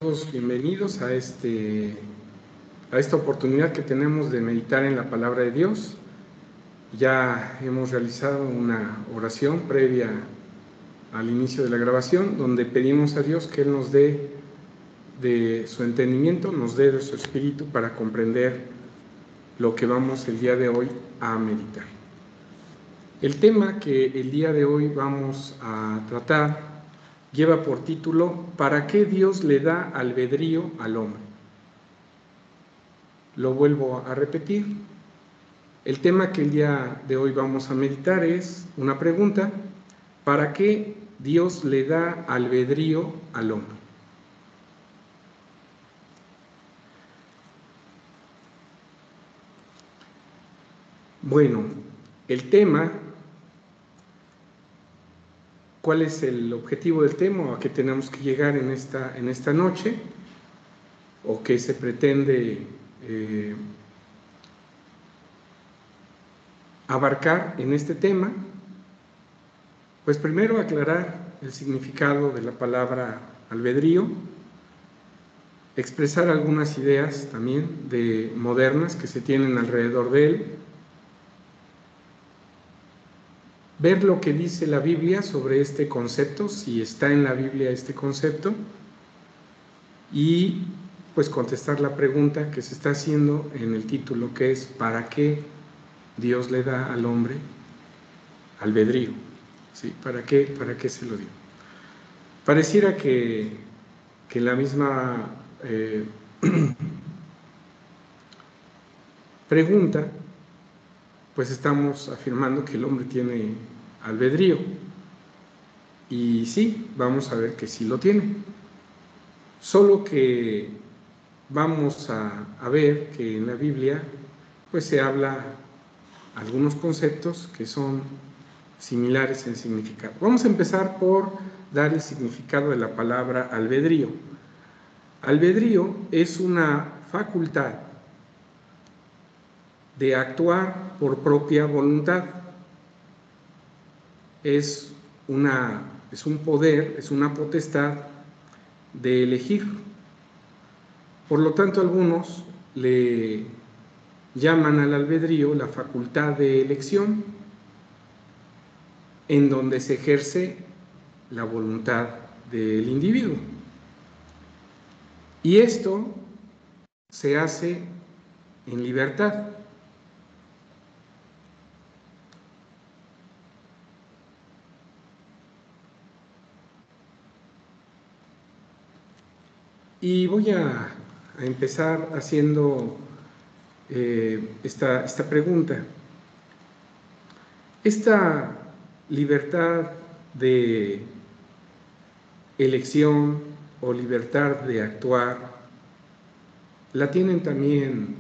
Todos bienvenidos a esta oportunidad que tenemos de meditar en la palabra de Dios. Ya hemos realizado una oración previa al inicio de la grabación, donde pedimos a Dios que Él nos dé de su entendimiento, nos dé de su espíritu para comprender lo que vamos el día de hoy a meditar. El tema que el día de hoy vamos a tratar lleva por título ¿Para qué Dios le da albedrío al hombre? Lo vuelvo a repetir. El tema que el día de hoy vamos a meditar es una pregunta: ¿para qué Dios le da albedrío al hombre? Bueno, el tema, ¿cuál es el objetivo del tema? ¿A qué tenemos que llegar en esta noche? ¿O qué se pretende abarcar en este tema? Pues primero aclarar el significado de la palabra albedrío, expresar algunas ideas también modernas que se tienen alrededor de él, ver lo que dice la Biblia sobre este concepto, si está en la Biblia este concepto, y pues contestar la pregunta que se está haciendo en el título, que es ¿para qué Dios le da al hombre albedrío? ¿Sí? ¿Para qué se lo dio? Pareciera que la misma pregunta, pues estamos afirmando que el hombre tiene albedrío. Y sí, vamos a ver que sí lo tiene. Solo que vamos a ver que en la Biblia pues se habla algunos conceptos que son similares en significado. Vamos a empezar por dar el significado de la palabra albedrío. Albedrío es una facultad de actuar por propia voluntad. Es un poder, es una potestad de elegir. Por lo tanto, algunos le llaman al albedrío la facultad de elección, en donde se ejerce la voluntad del individuo. Y esto se hace en libertad. Y voy a empezar haciendo esta pregunta. Esta libertad de elección o libertad de actuar, ¿la tienen también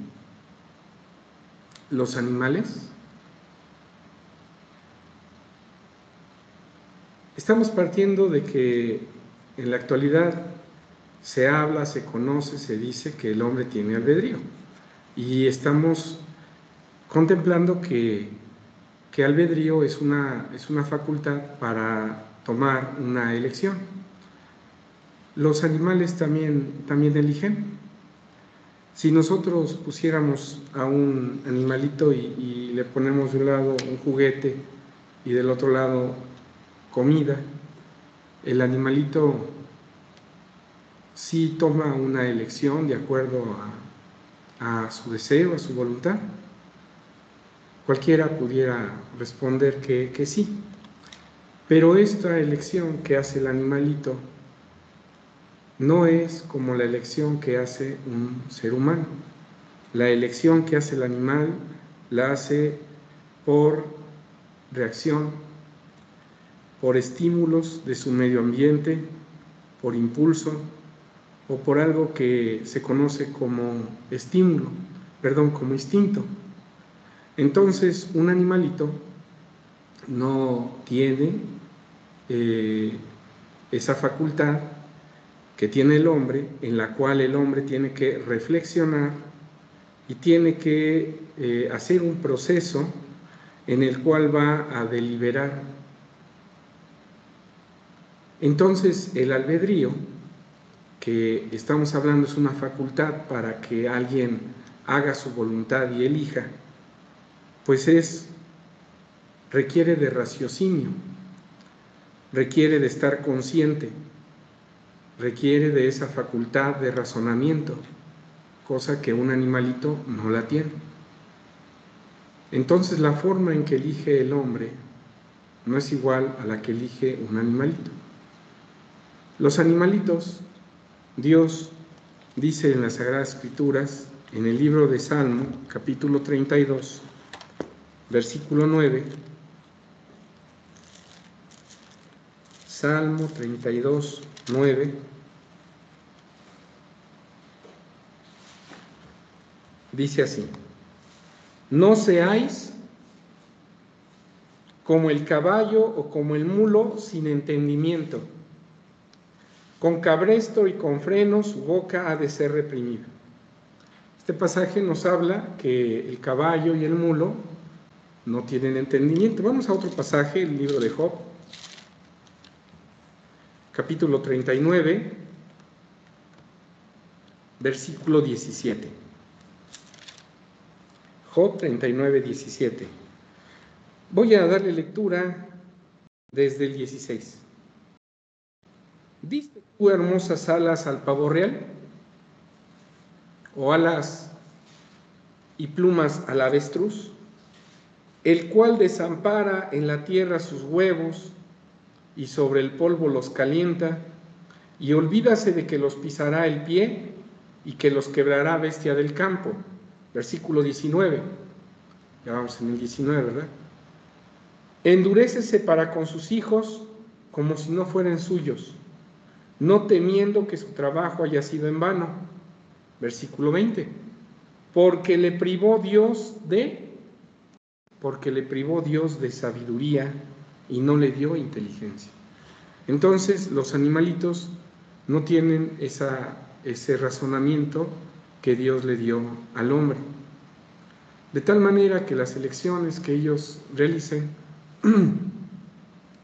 los animales? Estamos partiendo de que en la actualidad se habla, se conoce, se dice que el hombre tiene albedrío. Y estamos contemplando que albedrío es una facultad para tomar una elección. Los animales también eligen. Si nosotros pusiéramos a un animalito y le ponemos de un lado un juguete y del otro lado comida, el animalito sí toma una elección de acuerdo a su deseo, a su voluntad. Cualquiera pudiera responder que sí, pero esta elección que hace el animalito no es como la elección que hace un ser humano. La elección que hace el animal la hace por reacción, por estímulos de su medio ambiente, por impulso o por algo que se conoce como como instinto. Entonces, un animalito no tiene esa facultad que tiene el hombre, en la cual el hombre tiene que reflexionar y tiene que hacer un proceso en el cual va a deliberar. Entonces, el albedrío, que estamos hablando es una facultad para que alguien haga su voluntad y elija, pues requiere de raciocinio, requiere de estar consciente, requiere de esa facultad de razonamiento, cosa que un animalito no la tiene. Entonces la forma en que elige el hombre no es igual a la que elige un animalito. Los animalitos, Dios dice en las Sagradas Escrituras, en el libro de Salmo, capítulo 32, versículo 9, Salmo 32, 9, dice así: no seáis como el caballo o como el mulo sin entendimiento. Con cabresto y con freno su boca ha de ser reprimida. Este pasaje nos habla que el caballo y el mulo no tienen entendimiento. Vamos a otro pasaje, el libro de Job, capítulo 39, versículo 17. Job 39, 17. Voy a darle lectura desde el 16. ¿Diste tú hermosas alas al pavo real? ¿O alas y plumas al avestruz? El cual desampara en la tierra sus huevos y sobre el polvo los calienta, y olvídase de que los pisará el pie y que los quebrará bestia del campo. Versículo 19. Ya vamos en el 19, ¿verdad? Endurécese para con sus hijos como si no fueran suyos, no temiendo que su trabajo haya sido en vano. Versículo 20. Porque le privó Dios de sabiduría y no le dio inteligencia. Entonces los animalitos no tienen ese razonamiento que Dios le dio al hombre. De tal manera que las elecciones que ellos realicen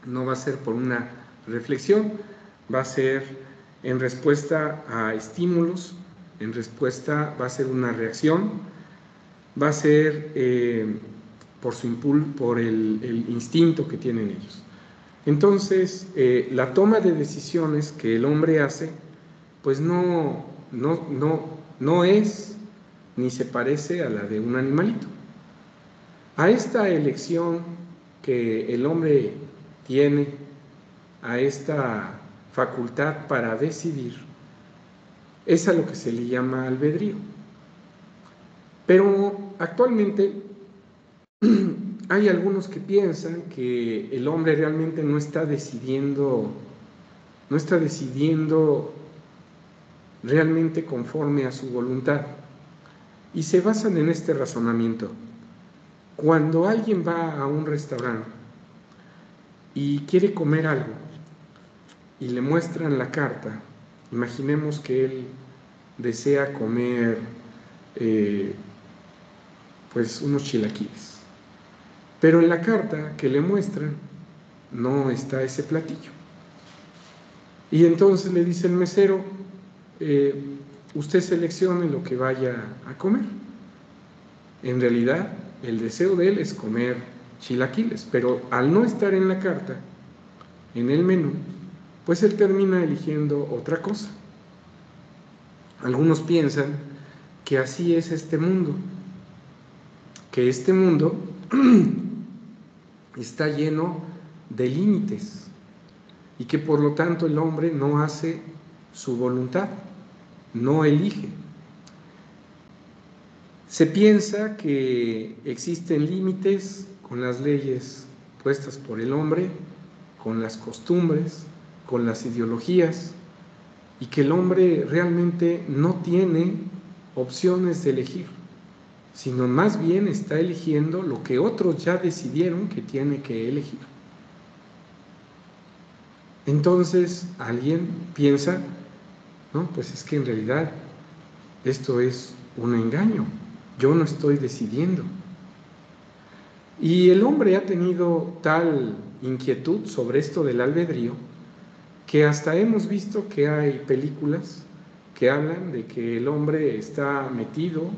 no va a ser por una reflexión, va a ser en respuesta a estímulos, va a ser una reacción, va a ser por el instinto que tienen ellos. Entonces, la toma de decisiones que el hombre hace, pues no es ni se parece a la de un animalito. A esta elección que el hombre tiene, a esta facultad para decidir, es a lo que se le llama albedrío. Pero actualmente hay algunos que piensan que el hombre realmente no está decidiendo realmente conforme a su voluntad, y se basan en este razonamiento. Cuando alguien va a un restaurante y quiere comer algo y le muestran la carta, imaginemos que él desea comer pues unos chilaquiles, pero en la carta que le muestran no está ese platillo, y entonces le dice el mesero: usted seleccione lo que vaya a comer. En realidad el deseo de él es comer chilaquiles, pero al no estar en la carta, en el menú, pues él termina eligiendo otra cosa. Algunos piensan que así es este mundo, que este mundo está lleno de límites y que por lo tanto el hombre no hace su voluntad, no elige. Se piensa que existen límites con las leyes puestas por el hombre, con las costumbres, con las ideologías, y que el hombre realmente no tiene opciones de elegir, sino más bien está eligiendo lo que otros ya decidieron que tiene que elegir. Entonces alguien piensa: no, pues es que en realidad esto es un engaño, yo no estoy decidiendo. Y el hombre ha tenido tal inquietud sobre esto del albedrío que hasta hemos visto que hay películas que hablan de que el hombre está metido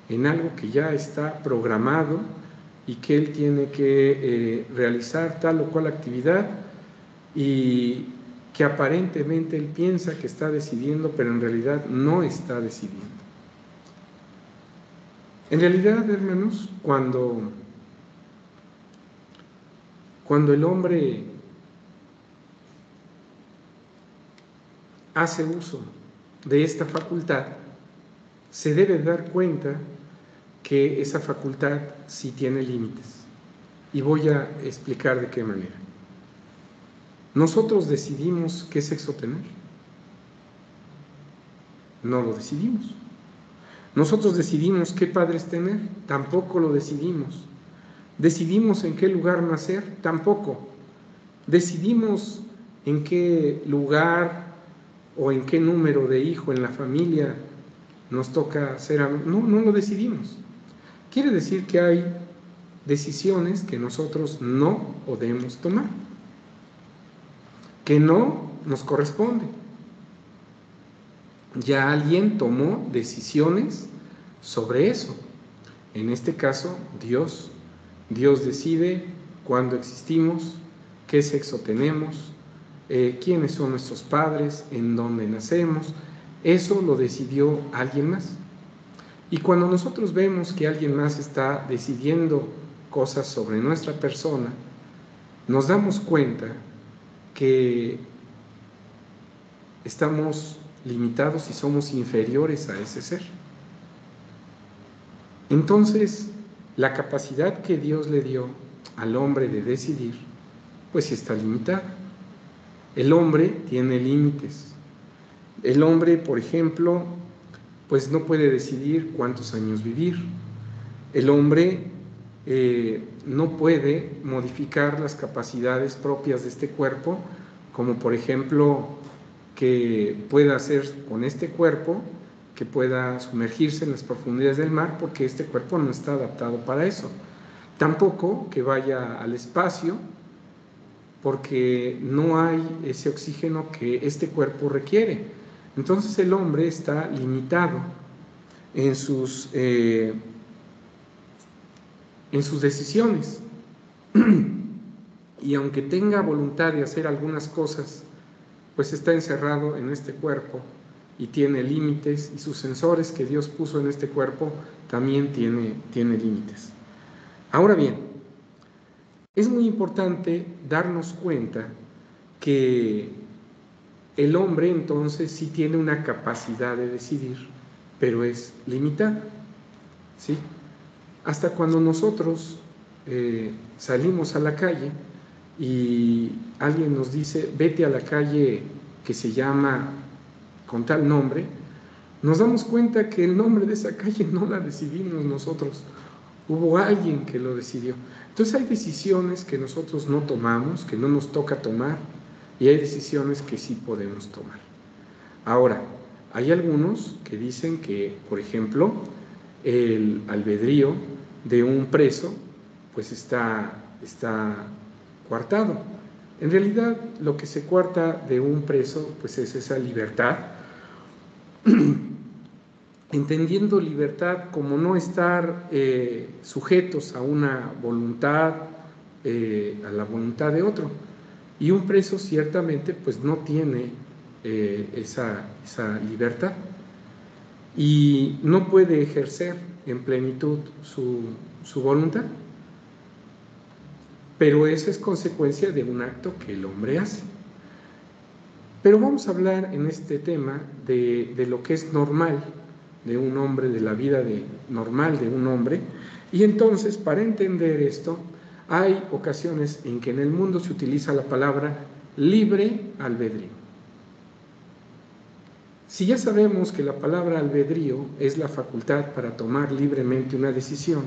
en algo que ya está programado y que él tiene que realizar tal o cual actividad y que aparentemente él piensa que está decidiendo, pero en realidad no está decidiendo. En realidad, hermanos, cuando el hombre hace uso de esta facultad, se debe dar cuenta que esa facultad sí tiene límites. Y voy a explicar de qué manera. ¿Nosotros decidimos qué sexo tener? No lo decidimos. ¿Nosotros decidimos qué padres tener? Tampoco lo decidimos. ¿Decidimos en qué lugar nacer? Tampoco. ¿Decidimos en qué lugar o en qué número de hijo en la familia nos toca ser? No lo decidimos. Quiere decir que hay decisiones que nosotros no podemos tomar, que no nos corresponde. Ya alguien tomó decisiones sobre eso. En este caso, Dios. Dios decide cuándo existimos, qué sexo tenemos, quiénes son nuestros padres, en dónde nacemos. Eso lo decidió alguien más. Y cuando nosotros vemos que alguien más está decidiendo cosas sobre nuestra persona, nos damos cuenta que estamos limitados y somos inferiores a ese ser. Entonces, la capacidad que Dios le dio al hombre de decidir, pues sí está limitada. El hombre tiene límites. El hombre, por ejemplo, pues no puede decidir cuántos años vivir. El hombre no puede modificar las capacidades propias de este cuerpo, como por ejemplo que pueda hacer con este cuerpo, que pueda sumergirse en las profundidades del mar, porque este cuerpo no está adaptado para eso. Tampoco que vaya al espacio, porque no hay ese oxígeno que este cuerpo requiere. Entonces el hombre está limitado en sus decisiones. Y aunque tenga voluntad de hacer algunas cosas, pues está encerrado en este cuerpo y tiene límites, y sus sensores que Dios puso en este cuerpo también tiene límites. Ahora bien, es muy importante darnos cuenta que el hombre entonces sí tiene una capacidad de decidir, pero es limitada, ¿sí? Hasta cuando nosotros salimos a la calle y alguien nos dice, vete a la calle que se llama con tal nombre, nos damos cuenta que el nombre de esa calle no la decidimos nosotros, hubo alguien que lo decidió. Entonces hay decisiones que nosotros no tomamos, que no nos toca tomar, y hay decisiones que sí podemos tomar. Ahora, hay algunos que dicen que, por ejemplo, el albedrío de un preso pues está coartado. En realidad, lo que se coarta de un preso pues es esa libertad, entendiendo libertad como no estar sujetos a una voluntad, a la voluntad de otro. Y un preso ciertamente pues no tiene esa libertad y no puede ejercer en plenitud su voluntad. Pero eso es consecuencia de un acto que el hombre hace. Pero vamos a hablar en este tema de lo que es normal de un hombre, de la vida normal de un hombre. Y entonces, para entender esto, hay ocasiones en que en el mundo se utiliza la palabra libre albedrío. Si ya sabemos que la palabra albedrío es la facultad para tomar libremente una decisión,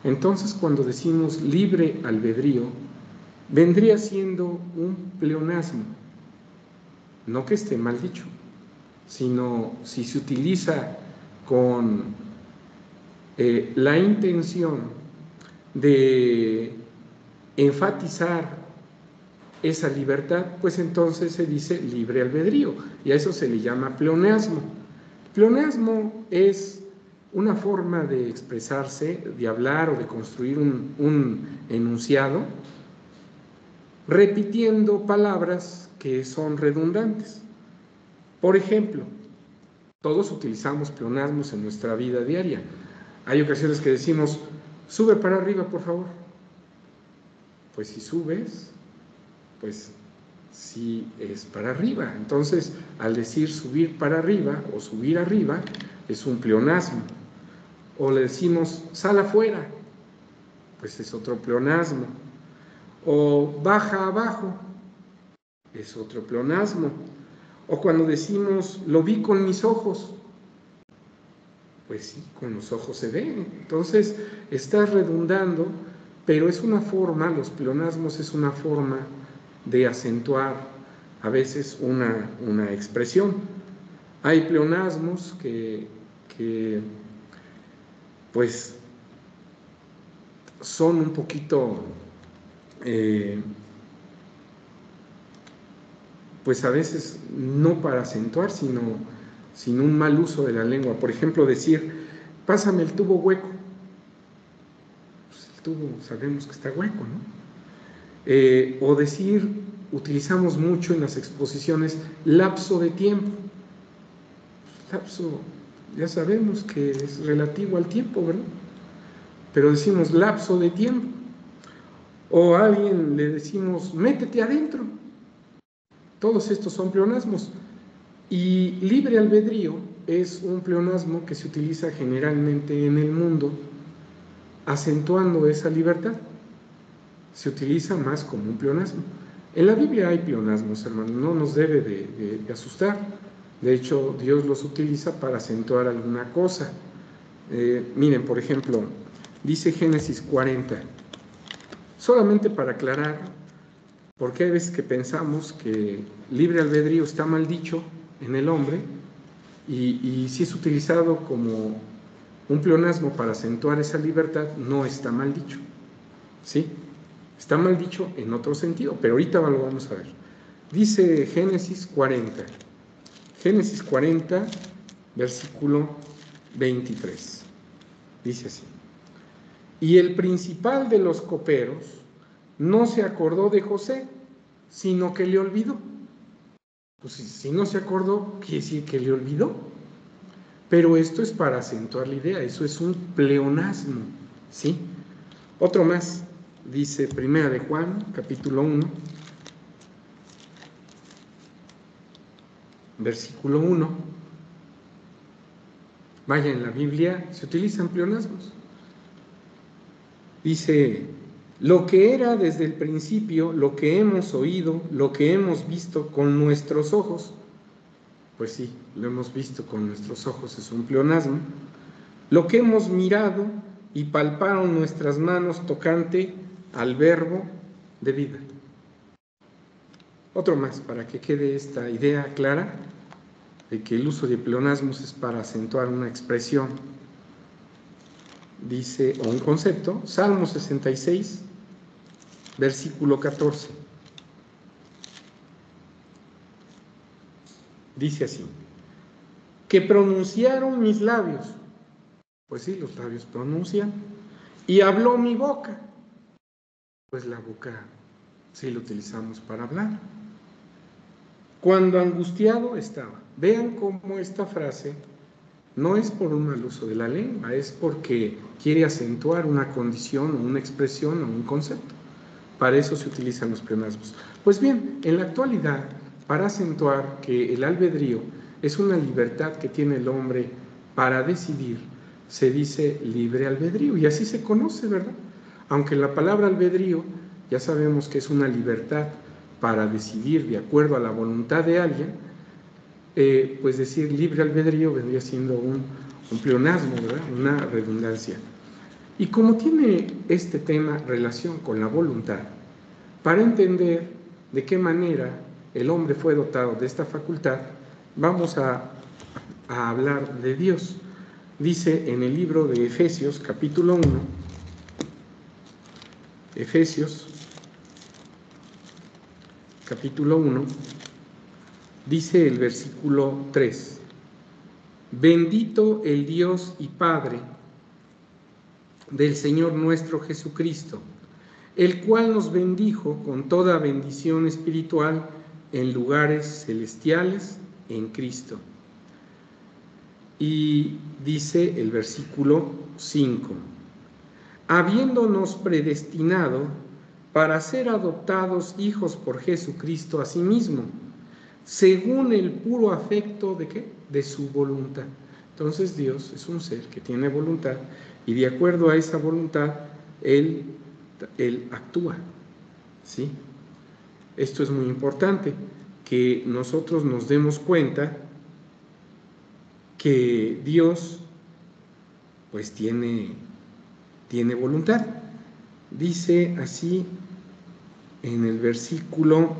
entonces cuando decimos libre albedrío, vendría siendo un pleonasmo. No que esté mal dicho, sino si se utiliza con la intención de enfatizar esa libertad, pues entonces se dice libre albedrío, y a eso se le llama pleonasmo. Pleonasmo es una forma de expresarse, de hablar o de construir un enunciado, repitiendo palabras que son redundantes. Por ejemplo, todos utilizamos pleonasmos en nuestra vida diaria. Hay ocasiones que decimos, sube para arriba, por favor. Pues si subes, pues sí es para arriba. Entonces, al decir subir para arriba o subir arriba, es un pleonasmo. O le decimos, sal afuera, pues es otro pleonasmo. O baja abajo, es otro pleonasmo. O cuando decimos, lo vi con mis ojos, pues sí, con los ojos se ve. Entonces, estás redundando, pero es una forma, los pleonasmos es una forma de acentuar a veces una expresión. Hay pleonasmos que pues son un poquito pues a veces no para acentuar, sino un mal uso de la lengua. Por ejemplo, decir, pásame el tubo hueco. Pues el tubo sabemos que está hueco, ¿no? O decir, utilizamos mucho en las exposiciones, lapso de tiempo. Lapso, ya sabemos que es relativo al tiempo, ¿verdad? Pero decimos lapso de tiempo. O a alguien le decimos, métete adentro. Todos estos son pleonasmos. Y libre albedrío es un pleonasmo que se utiliza generalmente en el mundo, acentuando esa libertad. Se utiliza más como un pleonasmo. En la Biblia hay pleonasmos, hermanos, no nos debe de asustar. De hecho, Dios los utiliza para acentuar alguna cosa. Miren, por ejemplo, dice Génesis 40, solamente para aclarar, porque hay veces que pensamos que libre albedrío está mal dicho en el hombre, y si es utilizado como un pleonasmo para acentuar esa libertad, no está mal dicho, ¿sí? Está mal dicho en otro sentido, pero ahorita lo vamos a ver. Dice Génesis 40, versículo 23. Dice así: y el principal de los coperos no se acordó de José, sino que le olvidó. Pues si no se acordó, quiere decir que le olvidó. Pero esto es para acentuar la idea, eso es un pleonasmo, ¿sí? Otro más, dice Primera de Juan, capítulo 1, versículo 1. Vaya, en la Biblia se utilizan pleonasmos. Dice, lo que era desde el principio, lo que hemos oído, lo que hemos visto con nuestros ojos. Pues sí, lo hemos visto con nuestros ojos, es un pleonasmo. Lo que hemos mirado y palparon nuestras manos tocante al verbo de vida. Otro más, para que quede esta idea clara de que el uso de pleonasmos es para acentuar una expresión, dice, o un concepto, Salmo 66, versículo 14. Dice así, que pronunciaron mis labios, pues sí, los labios pronuncian, y habló mi boca, pues la boca sí la utilizamos para hablar. Cuando angustiado estaba. Vean cómo esta frase no es por un mal uso de la lengua, es porque quiere acentuar una condición o una expresión o un concepto. Para eso se utilizan los pleonasmos. Pues bien, en la actualidad, para acentuar que el albedrío es una libertad que tiene el hombre para decidir, se dice libre albedrío, y así se conoce, ¿verdad? Aunque la palabra albedrío ya sabemos que es una libertad para decidir de acuerdo a la voluntad de alguien, pues decir libre albedrío vendría siendo un pleonasmo, ¿verdad? Una redundancia. Y como tiene este tema relación con la voluntad, para entender de qué manera el hombre fue dotado de esta facultad, vamos a hablar de Dios. Dice en el libro de Efesios, capítulo 1, Efesios, capítulo 1, dice el versículo 3, Bendito el Dios y Padre del Señor nuestro Jesucristo, el cual nos bendijo con toda bendición espiritual en lugares celestiales en Cristo. Y dice el versículo 5, habiéndonos predestinado para ser adoptados hijos por Jesucristo a sí mismo, según el puro afecto ¿de qué? De su voluntad. Entonces Dios es un ser que tiene voluntad y de acuerdo a esa voluntad Él actúa, ¿sí? Esto es muy importante, que nosotros nos demos cuenta que Dios pues tiene voluntad. Dice así en el versículo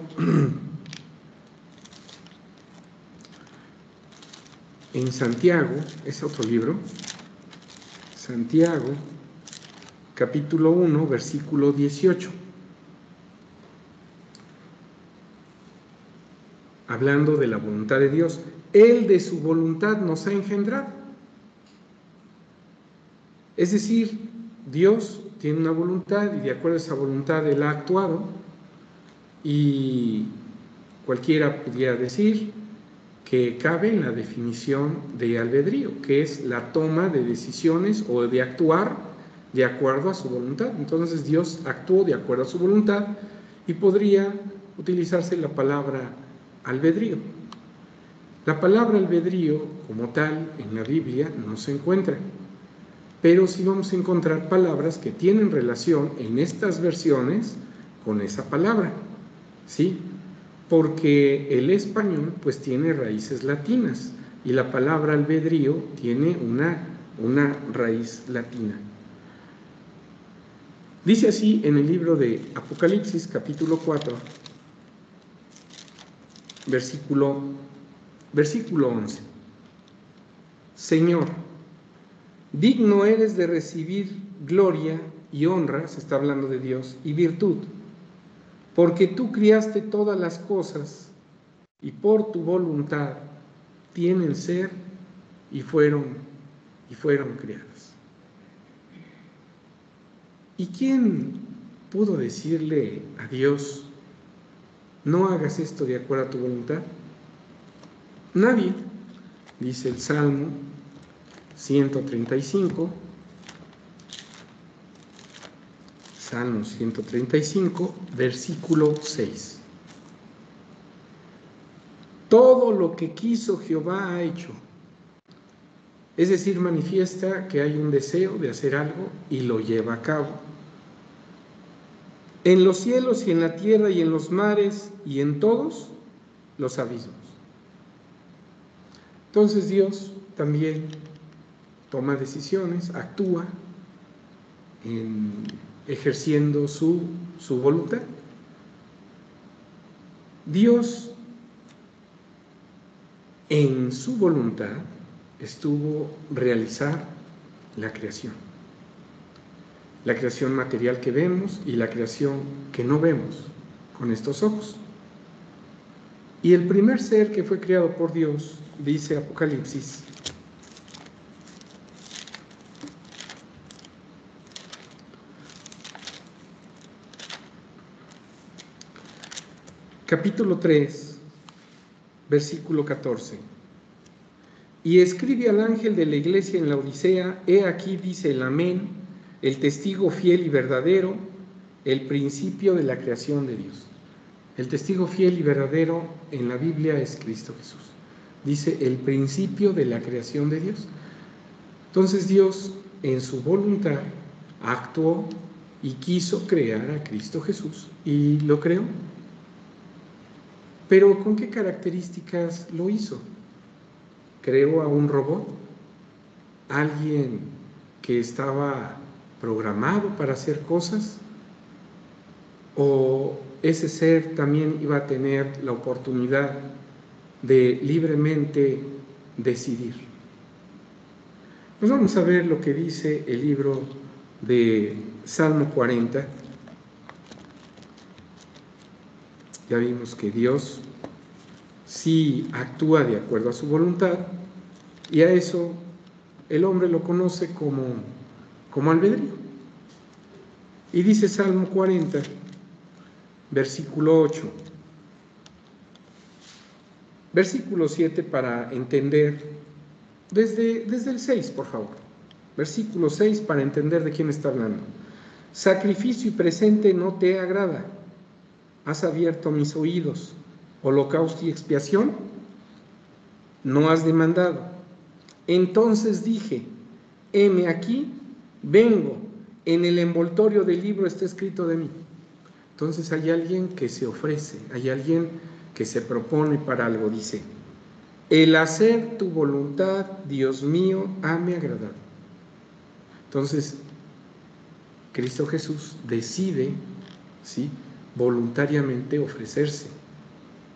en Santiago, es otro libro, Santiago, capítulo 1, versículo 18. Hablando de la voluntad de Dios, Él de su voluntad nos ha engendrado. Es decir, Dios tiene una voluntad y de acuerdo a esa voluntad Él ha actuado, y cualquiera pudiera decir que cabe en la definición de albedrío, que es la toma de decisiones o de actuar de acuerdo a su voluntad. Entonces Dios actuó de acuerdo a su voluntad y podría utilizarse la palabra albedrío. La palabra albedrío como tal en la Biblia no se encuentra, pero sí vamos a encontrar palabras que tienen relación en estas versiones con esa palabra, ¿sí? Porque el español pues tiene raíces latinas y la palabra albedrío tiene una raíz latina. Dice así en el libro de Apocalipsis capítulo 4, versículo 11. Señor, digno eres de recibir gloria y honra, se está hablando de Dios, y virtud, porque tú criaste todas las cosas y por tu voluntad tienen ser y fueron creadas. ¿Y quién pudo decirle a Dios, no hagas esto de acuerdo a tu voluntad? Nadie. Dice el Salmo 135, Salmo 135, versículo 6. Todo lo que quiso Jehová ha hecho. Es decir, manifiesta que hay un deseo de hacer algo y lo lleva a cabo. En los cielos y en la tierra y en los mares y en todos los abismos. Entonces Dios también toma decisiones, actúa ejerciendo su voluntad. Dios en su voluntad estuvo realizar la creación material que vemos y la creación que no vemos con estos ojos. Y el primer ser que fue creado por Dios, dice Apocalipsis, capítulo 3, versículo 14. Y escribe al ángel de la iglesia en la Odisea, he aquí dice el Amén, el testigo fiel y verdadero, el principio de la creación de Dios. El testigo fiel y verdadero en la Biblia es Cristo Jesús. Dice el principio de la creación de Dios. Entonces Dios en su voluntad actuó y quiso crear a Cristo Jesús y lo creó. Pero ¿con qué características lo hizo? ¿Creó a un robot? ¿Alguien que estaba programado para hacer cosas? ¿O ese ser también iba a tener la oportunidad de libremente decidir? Pues vamos a ver lo que dice el libro de Salmo 40. Ya vimos que Dios sí actúa de acuerdo a su voluntad, Y a eso el hombre lo conoce como albedrío. Y dice Salmo 40, versículo 8, versículo 7 para entender, desde el 6, por favor. Versículo 6 para entender de quién está hablando. Sacrificio y presente no te agrada, has abierto mis oídos, holocausto y expiación no has demandado. Entonces dije, heme aquí, vengo, en el envoltorio del libro está escrito de mí. Entonces hay alguien que se ofrece, hay alguien que se propone para algo, dice, el hacer tu voluntad, Dios mío, hame agradado. Entonces, Cristo Jesús decide, ¿sí?, voluntariamente ofrecerse.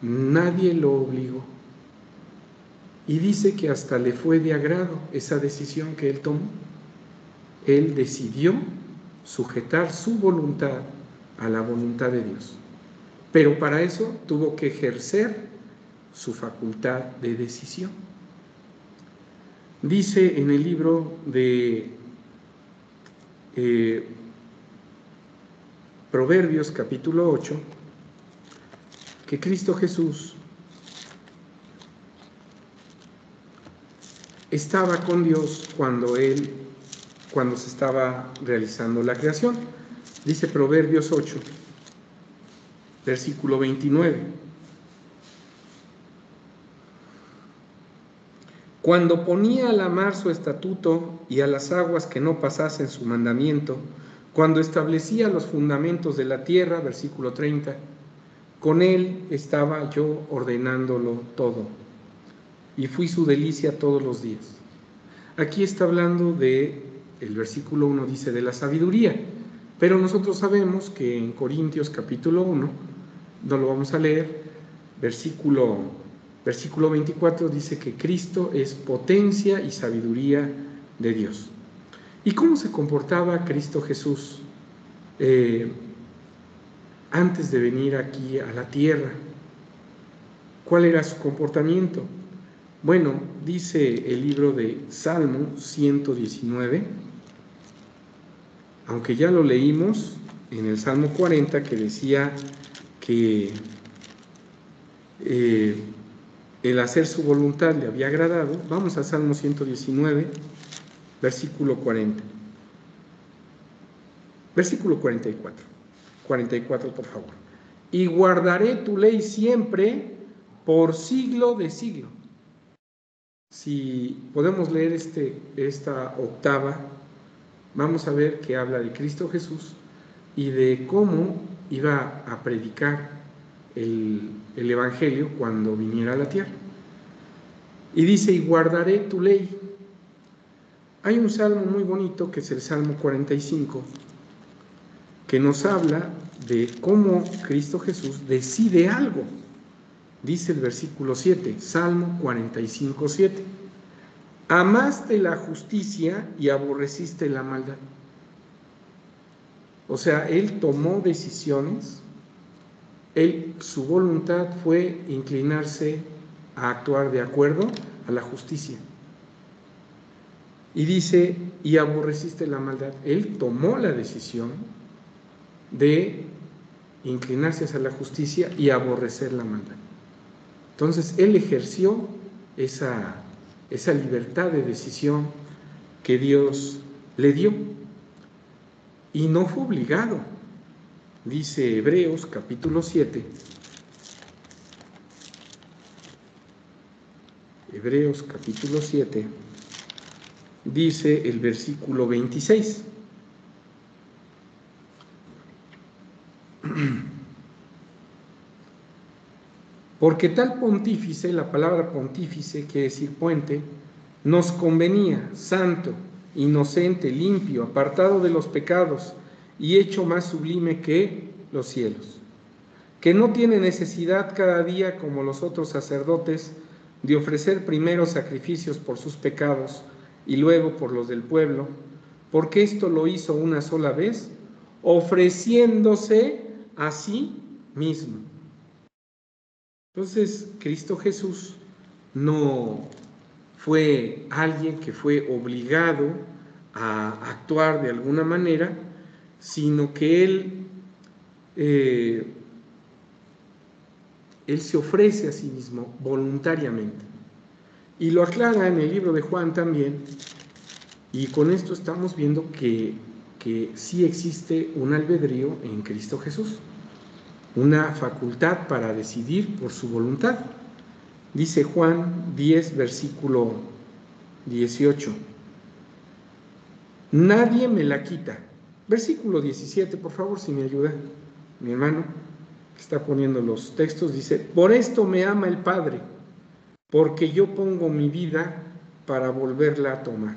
Nadie lo obligó. Y dice que hasta le fue de agrado esa decisión que él tomó. Él decidió sujetar su voluntad a la voluntad de Dios. Pero para eso tuvo que ejercer su facultad de decisión. Dice en el libro de Proverbios capítulo 8 que Cristo Jesús estaba con Dios cuando se estaba realizando la creación. Dice Proverbios 8, versículo 29. Cuando ponía a la mar su estatuto y a las aguas que no pasasen su mandamiento, cuando establecía los fundamentos de la tierra, versículo 30, con él estaba yo ordenándolo todo, y fui su delicia todos los días. Aquí está hablando el versículo 1 dice de la sabiduría, pero nosotros sabemos que en Corintios capítulo 1, no lo vamos a leer, versículo 24 dice que Cristo es potencia y sabiduría de Dios. ¿Y cómo se comportaba Cristo Jesús antes de venir aquí a la tierra? ¿Cuál era su comportamiento? Bueno, dice el libro de Salmo 119, aunque ya lo leímos en el Salmo 40, que decía que el hacer su voluntad le había agradado. Vamos a Salmo 119, versículo 40. Versículo 44. 44, por favor. Y guardaré tu ley siempre por siglo de siglo. Si podemos leer esta octava, vamos a ver que habla de Cristo Jesús y de cómo iba a predicar el Evangelio cuando viniera a la tierra. Y dice, y guardaré tu ley. Hay un salmo muy bonito que es el Salmo 45, que nos habla de cómo Cristo Jesús decide algo. Dice el versículo 7, Salmo 45, 7. Amaste la justicia y aborreciste la maldad. O sea, él tomó decisiones, su voluntad fue inclinarse a actuar de acuerdo a la justicia. Y dice, y aborreciste la maldad. Él tomó la decisión de inclinarse hacia la justicia y aborrecer la maldad. Entonces, él ejerció esa libertad de decisión que Dios le dio. Y no fue obligado. Dice Hebreos capítulo 7. Hebreos capítulo 7. Dice el versículo 26. Porque tal pontífice, la palabra pontífice quiere decir puente, nos convenía, santo, inocente, limpio, apartado de los pecados y hecho más sublime que los cielos, que no tiene necesidad cada día como los otros sacerdotes de ofrecer primero sacrificios por sus pecados y luego por los del pueblo, porque esto lo hizo una sola vez, ofreciéndose a sí mismo. Entonces, Cristo Jesús no fue alguien que fue obligado a actuar de alguna manera, sino que él se ofrece a sí mismo voluntariamente. Y lo aclara en el libro de Juan también, y con esto estamos viendo que sí existe un albedrío en Cristo Jesús, una facultad para decidir por su voluntad. Dice Juan 10, versículo 18, nadie me la quita. Versículo 17, por favor, si me ayuda mi hermano, que está poniendo los textos, dice, por esto me ama el Padre, porque yo pongo mi vida para volverla a tomar.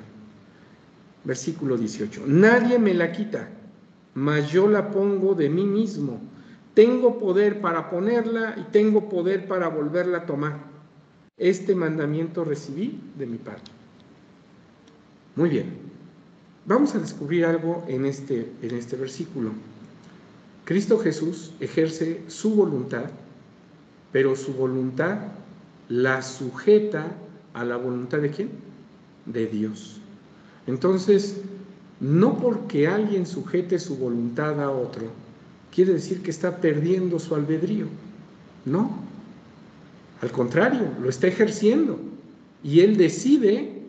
Versículo 18, nadie me la quita, mas yo la pongo de mí mismo. Tengo poder para ponerla y tengo poder para volverla a tomar. Este mandamiento recibí de mi Padre. Muy bien, vamos a descubrir algo en este versículo. Cristo Jesús ejerce su voluntad, pero su voluntad la sujeta a la voluntad ¿de quién? De Dios. Entonces, no porque alguien sujete su voluntad a otro, quiere decir que está perdiendo su albedrío. No, al contrario, lo está ejerciendo. Y él decide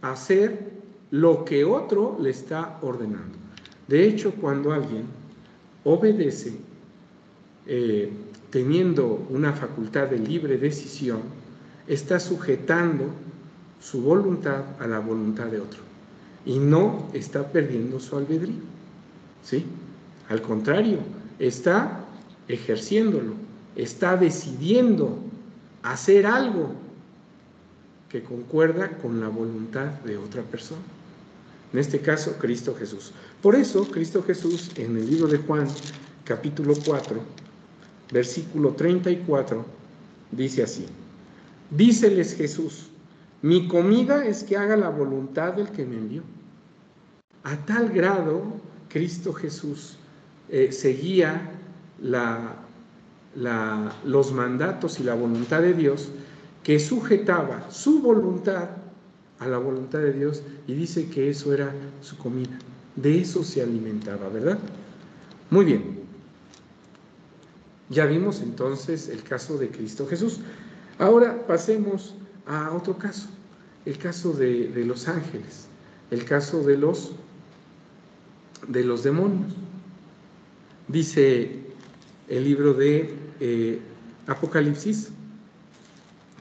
hacer lo que otro le está ordenando. De hecho, cuando alguien obedece teniendo una facultad de libre decisión, está sujetando su voluntad a la voluntad de otro y no está perdiendo su albedrío, ¿sí? Al contrario, está ejerciéndolo, está decidiendo hacer algo que concuerda con la voluntad de otra persona. En este caso, Cristo Jesús. Por eso, Cristo Jesús, en el libro de Juan, capítulo 4, versículo 34, dice así: díceles Jesús, mi comida es que haga la voluntad del que me envió. A tal grado, Cristo Jesús seguía los mandatos y la voluntad de Dios, que sujetaba su voluntad a la voluntad de Dios, y dice que eso era su comida, de eso se alimentaba, ¿verdad? Muy bien, ya vimos entonces el caso de Cristo Jesús. Ahora pasemos a otro caso, el caso de los ángeles, el caso de los demonios. Dice el libro de Apocalipsis,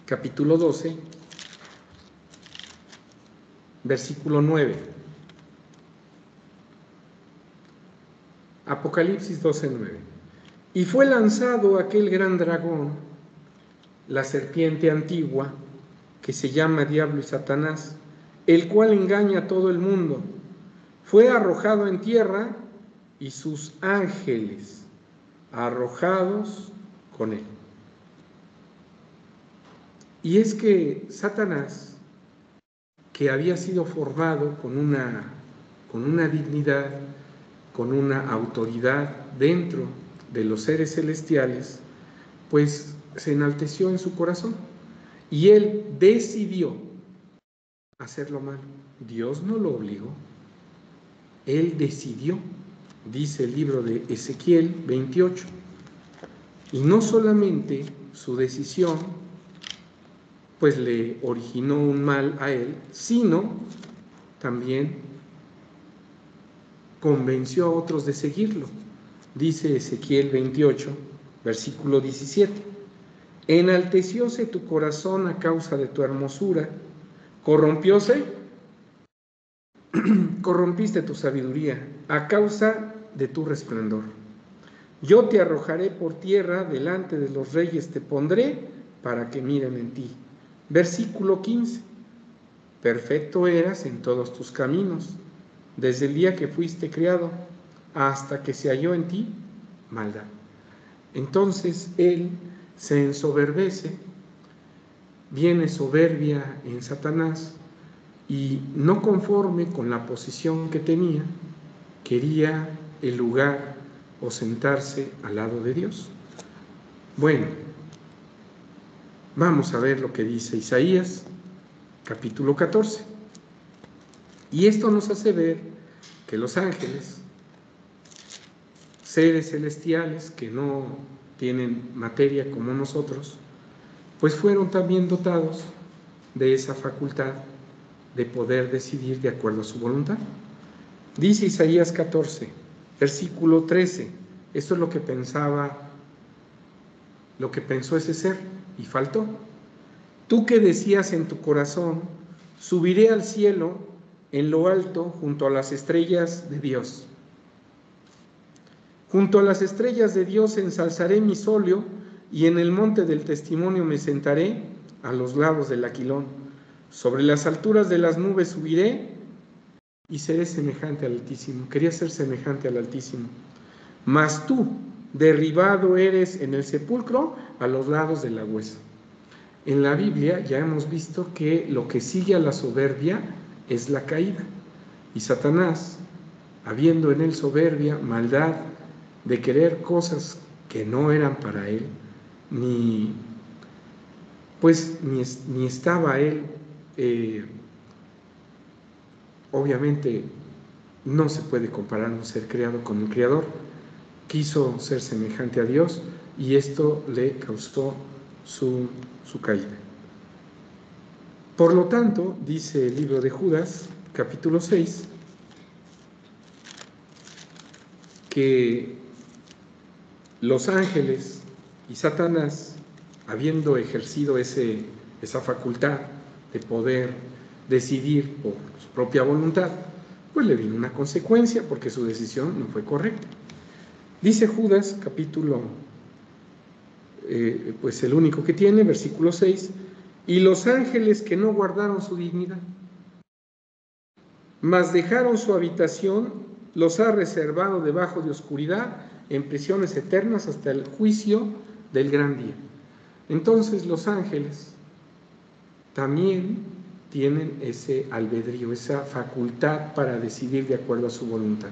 capítulo 12, versículo 9. Apocalipsis 12, 9. Y fue lanzado aquel gran dragón, la serpiente antigua, que se llama Diablo y Satanás, el cual engaña a todo el mundo. Fue arrojado en tierra y sus ángeles arrojados con él. Y es que Satanás, que había sido formado con una dignidad, con una autoridad dentro de los seres celestiales, pues se enalteció en su corazón y él decidió hacer lo malo. Dios no lo obligó, él decidió, dice el libro de Ezequiel 28. Y no solamente su decisión pues le originó un mal a él, sino también convenció a otros de seguirlo. Dice Ezequiel 28, versículo 17: enaltecióse tu corazón a causa de tu hermosura, corrompiste tu sabiduría a causa de tu resplandor. Yo te arrojaré por tierra, delante de los reyes te pondré para que miren en ti. Versículo 15: perfecto eras en todos tus caminos, desde el día que fuiste criado, hasta que se halló en ti maldad. Entonces él se ensoberbece, viene soberbia en Satanás, y no conforme con la posición que tenía, quería el lugar o sentarse al lado de Dios. Bueno, vamos a ver lo que dice Isaías, capítulo 14. Y esto nos hace ver que los ángeles, seres celestiales que no tienen materia como nosotros, pues fueron también dotados de esa facultad de poder decidir de acuerdo a su voluntad. Dice Isaías 14, versículo 13, esto es lo que pensó ese ser y faltó. Tú que decías en tu corazón, subiré al cielo en lo alto junto a las estrellas de Dios. Junto a las estrellas de Dios ensalzaré mi solio y en el monte del testimonio me sentaré a los lados del Aquilón. Sobre las alturas de las nubes subiré y seré semejante al Altísimo. Quería ser semejante al Altísimo. Mas tú, derribado eres en el sepulcro a los lados de la huesa. En la Biblia ya hemos visto que lo que sigue a la soberbia es la caída. Y Satanás, habiendo en él soberbia, maldad, de querer cosas que no eran para él, ni estaba él, obviamente no se puede comparar un ser creado con el Creador, quiso ser semejante a Dios y esto le causó su caída. Por lo tanto, dice el libro de Judas, capítulo 6, que los ángeles y Satanás, habiendo ejercido esa facultad de poder decidir por su propia voluntad, pues le vino una consecuencia porque su decisión no fue correcta. Dice Judas, capítulo, pues el único que tiene, versículo 6, y los ángeles que no guardaron su dignidad, mas dejaron su habitación, los ha reservado debajo de oscuridad, en prisiones eternas hasta el juicio del gran día. Entonces los ángeles también tienen ese albedrío, esa facultad para decidir de acuerdo a su voluntad.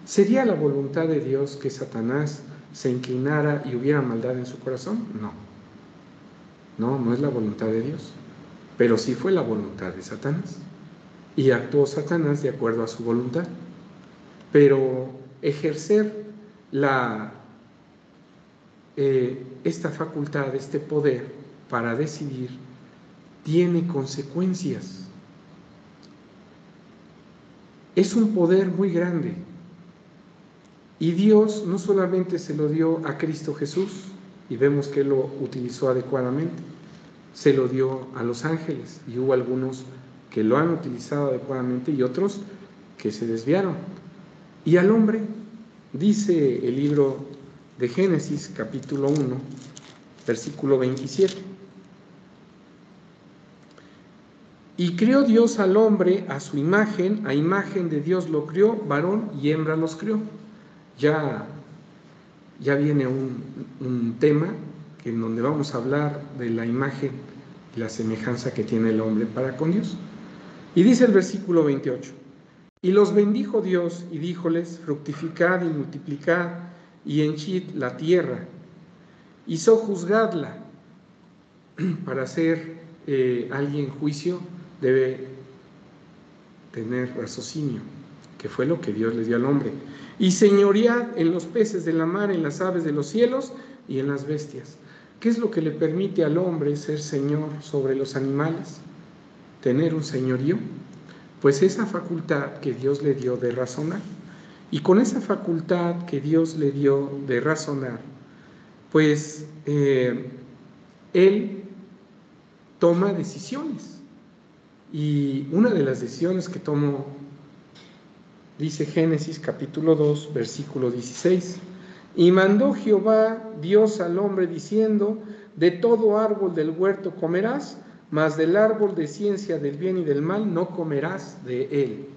¿Sería la voluntad de Dios que Satanás se inclinara y hubiera maldad en su corazón? No es la voluntad de Dios, pero sí fue la voluntad de Satanás. Y actuó Satanás de acuerdo a su voluntad. Pero ejercer esta facultad, este poder para decidir, tiene consecuencias. Es un poder muy grande. Y Dios no solamente se lo dio a Cristo Jesús, y vemos que lo utilizó adecuadamente, se lo dio a los ángeles, y hubo algunos que lo han utilizado adecuadamente y otros que se desviaron. Y al hombre, dice el libro de Génesis, capítulo 1, versículo 27. Y creó Dios al hombre a su imagen, a imagen de Dios lo creó, varón y hembra los creó. Ya viene un tema en donde vamos a hablar de la imagen y la semejanza que tiene el hombre para con Dios. Y dice el versículo 28, y los bendijo Dios y díjoles, fructificad y multiplicad y henchid la tierra y sojuzgadla. Para hacer alguien juicio debe tener raciocinio, que fue lo que Dios le dio al hombre. Y señoread en los peces de la mar, en las aves de los cielos y en las bestias. ¿Qué es lo que le permite al hombre ser señor sobre los animales? Tener un señorío. Pues esa facultad que Dios le dio de razonar. Y con esa facultad que Dios le dio de razonar, pues Él toma decisiones. Y una de las decisiones que tomó, dice Génesis capítulo 2, versículo 16, y mandó Jehová Dios al hombre diciendo, de todo árbol del huerto comerás, mas del árbol de ciencia del bien y del mal no comerás de él,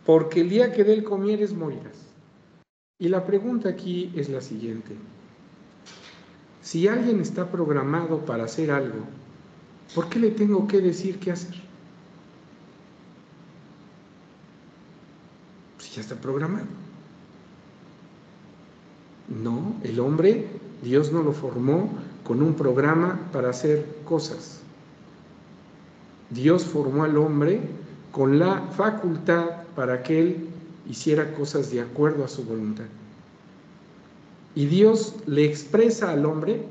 porque el día que de él comieres morirás. Y la pregunta aquí es la siguiente: si alguien está programado para hacer algo, ¿por qué le tengo que decir qué hacer? Si ya está programado. No, el hombre, Dios no lo formó con un programa para hacer cosas. Dios formó al hombre con la facultad para que él hiciera cosas de acuerdo a su voluntad. Y Dios le expresa al hombre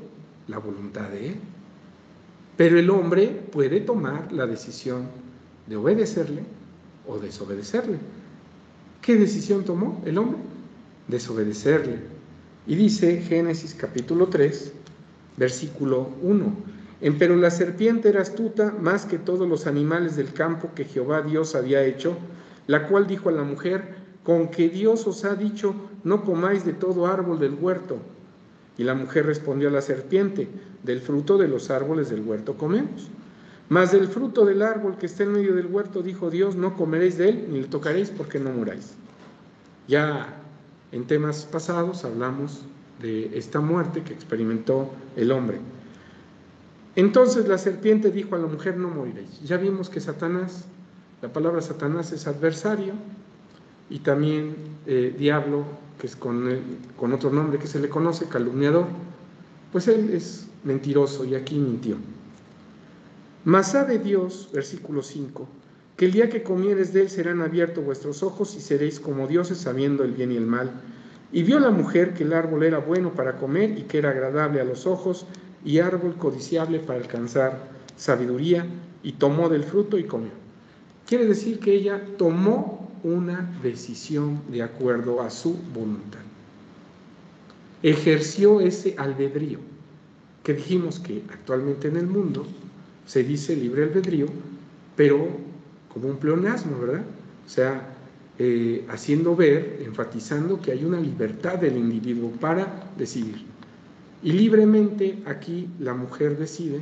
la voluntad de él. Pero el hombre puede tomar la decisión de obedecerle o desobedecerle. ¿Qué decisión tomó el hombre? Desobedecerle. Y dice Génesis capítulo 3, versículo 1: Empero la serpiente era astuta más que todos los animales del campo que Jehová Dios había hecho, la cual dijo a la mujer: con que Dios os ha dicho, no comáis de todo árbol del huerto. Y la mujer respondió a la serpiente: del fruto de los árboles del huerto comemos. Mas del fruto del árbol que está en medio del huerto, dijo Dios, no comeréis de él, ni le tocaréis, porque no muráis. Ya en temas pasados hablamos de esta muerte que experimentó el hombre. Entonces la serpiente dijo a la mujer: no moriréis. Ya vimos que Satanás, la palabra Satanás es adversario, y también diablo, que es con otro nombre que se le conoce, calumniador. Pues él es mentiroso y aquí mintió. Mas sabe Dios, versículo 5, que el día que comieres de él serán abiertos vuestros ojos y seréis como dioses, sabiendo el bien y el mal. Y vio la mujer que el árbol era bueno para comer y que era agradable a los ojos y árbol codiciable para alcanzar sabiduría, y tomó del fruto y comió. Quiere decir que ella tomó una decisión de acuerdo a su voluntad. Ejerció ese albedrío, que dijimos que actualmente en el mundo se dice libre albedrío, pero como un pleonasmo, ¿verdad? O sea, haciendo ver, enfatizando que hay una libertad del individuo para decidir. Y libremente aquí la mujer decide,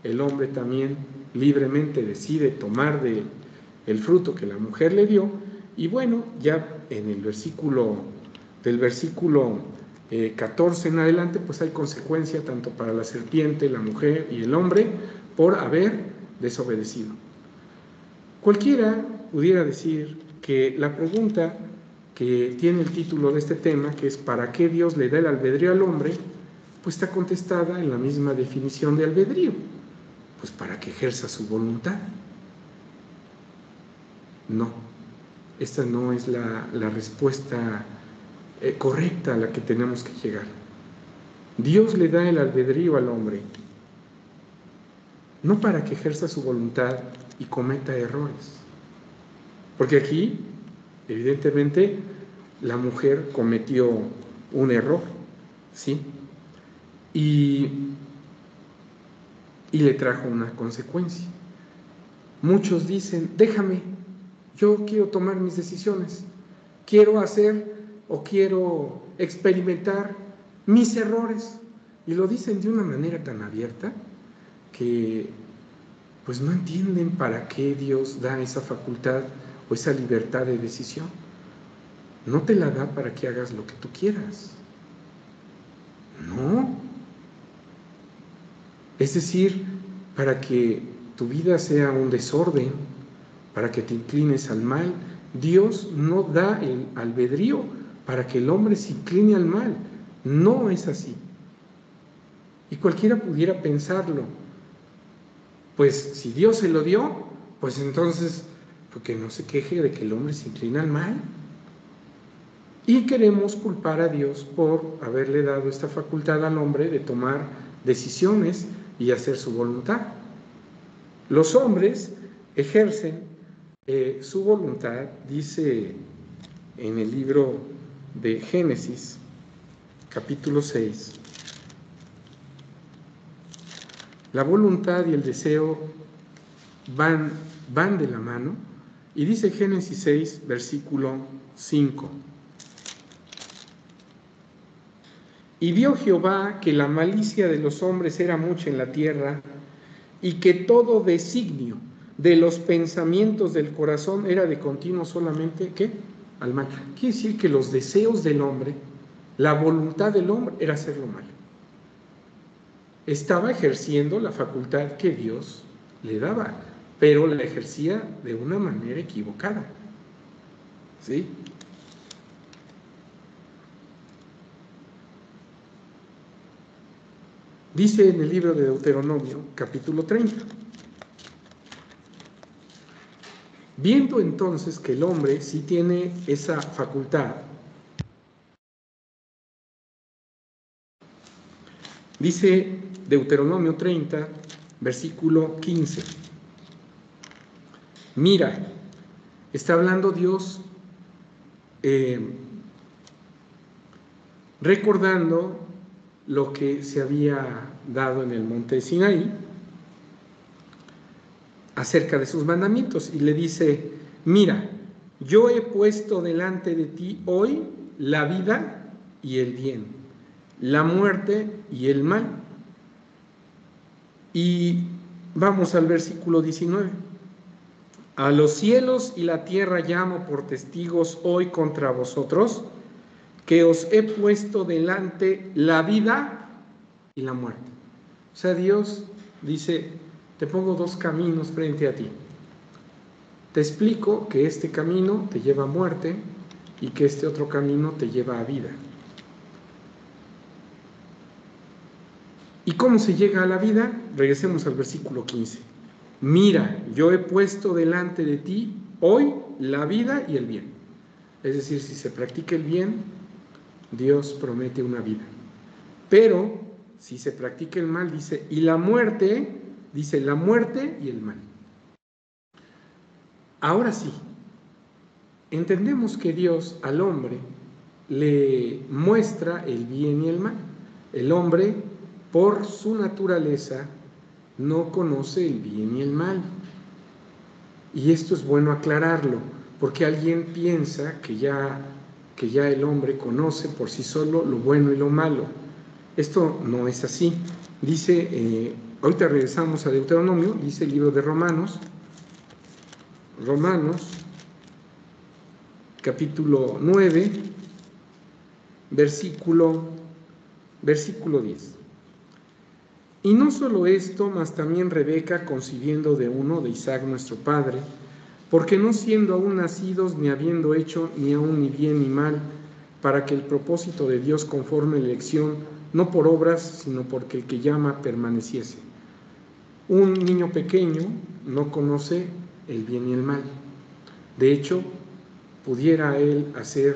el hombre también libremente decide tomar del fruto que la mujer le dio. Y bueno, ya en el versículo 14 en adelante, pues hay consecuencia tanto para la serpiente, la mujer y el hombre por haber desobedecido. Cualquiera pudiera decir que la pregunta que tiene el título de este tema, que es ¿para qué Dios le da el albedrío al hombre?, pues está contestada en la misma definición de albedrío, pues para que ejerza su voluntad. No, esta no es la respuesta correcta a la que tenemos que llegar. Dios le da el albedrío al hombre, no para que ejerza su voluntad y cometa errores. Porque aquí, evidentemente, la mujer cometió un error, ¿sí? Y le trajo una consecuencia. Muchos dicen: déjame, yo quiero tomar mis decisiones, quiero hacer o quiero experimentar mis errores. Y lo dicen de una manera tan abierta que pues no entienden para qué Dios da esa facultad o esa libertad de decisión. No te la da para que hagas lo que tú quieras. No. Es decir, para que tu vida sea un desorden, para que te inclines al mal. Dios no da el albedrío para que el hombre se incline al mal. No es así. Y cualquiera pudiera pensarlo. Pues si Dios se lo dio, pues entonces, ¿por qué no se queje de que el hombre se inclina al mal? Y queremos culpar a Dios por haberle dado esta facultad al hombre de tomar decisiones y hacer su voluntad. Los hombres ejercen su voluntad, dice en el libro de Génesis, capítulo 6, la voluntad y el deseo van de la mano, y dice Génesis 6, versículo 5. Y vio Jehová que la malicia de los hombres era mucha en la tierra, y que todo designio de los pensamientos del corazón era de continuo solamente, ¿qué? Al mal. Quiere decir que los deseos del hombre, la voluntad del hombre era hacer lo malo. Estaba ejerciendo la facultad que Dios le daba, pero la ejercía de una manera equivocada. ¿Sí? Dice en el libro de Deuteronomio, capítulo 30. Viendo entonces que el hombre sí tiene esa facultad, dice Deuteronomio 30, versículo 15. Mira, está hablando Dios recordando lo que se había dado en el monte Sinaí acerca de sus mandamientos, y le dice: mira, yo he puesto delante de ti hoy la vida y el bien, la muerte y el mal. Y vamos al versículo 19. A los cielos y la tierra llamo por testigos hoy contra vosotros, que os he puesto delante la vida y la muerte. O sea, Dios dice: te pongo dos caminos frente a ti. Te explico que este camino te lleva a muerte y que este otro camino te lleva a vida. ¿Y cómo se llega a la vida? Regresemos al versículo 15. Mira, yo he puesto delante de ti hoy la vida y el bien. Es decir, si se practica el bien, Dios promete una vida. Pero si se practica el mal, dice, y la muerte, dice la muerte y el mal. Ahora sí, entendemos que Dios al hombre le muestra el bien y el mal. El hombre, por su naturaleza, no conoce el bien y el mal. Y esto es bueno aclararlo, porque alguien piensa que ya el hombre conoce por sí solo lo bueno y lo malo. Esto no es así. Dice, ahorita regresamos a Deuteronomio, dice el libro de Romanos, capítulo 9, versículo 10. Y no solo esto, mas también Rebeca, concibiendo de uno, de Isaac nuestro padre, porque no siendo aún nacidos, ni habiendo hecho ni aún ni bien ni mal, para que el propósito de Dios conforme la elección, no por obras, sino porque el que llama permaneciese. Un niño pequeño no conoce el bien y el mal. De hecho, pudiera él hacer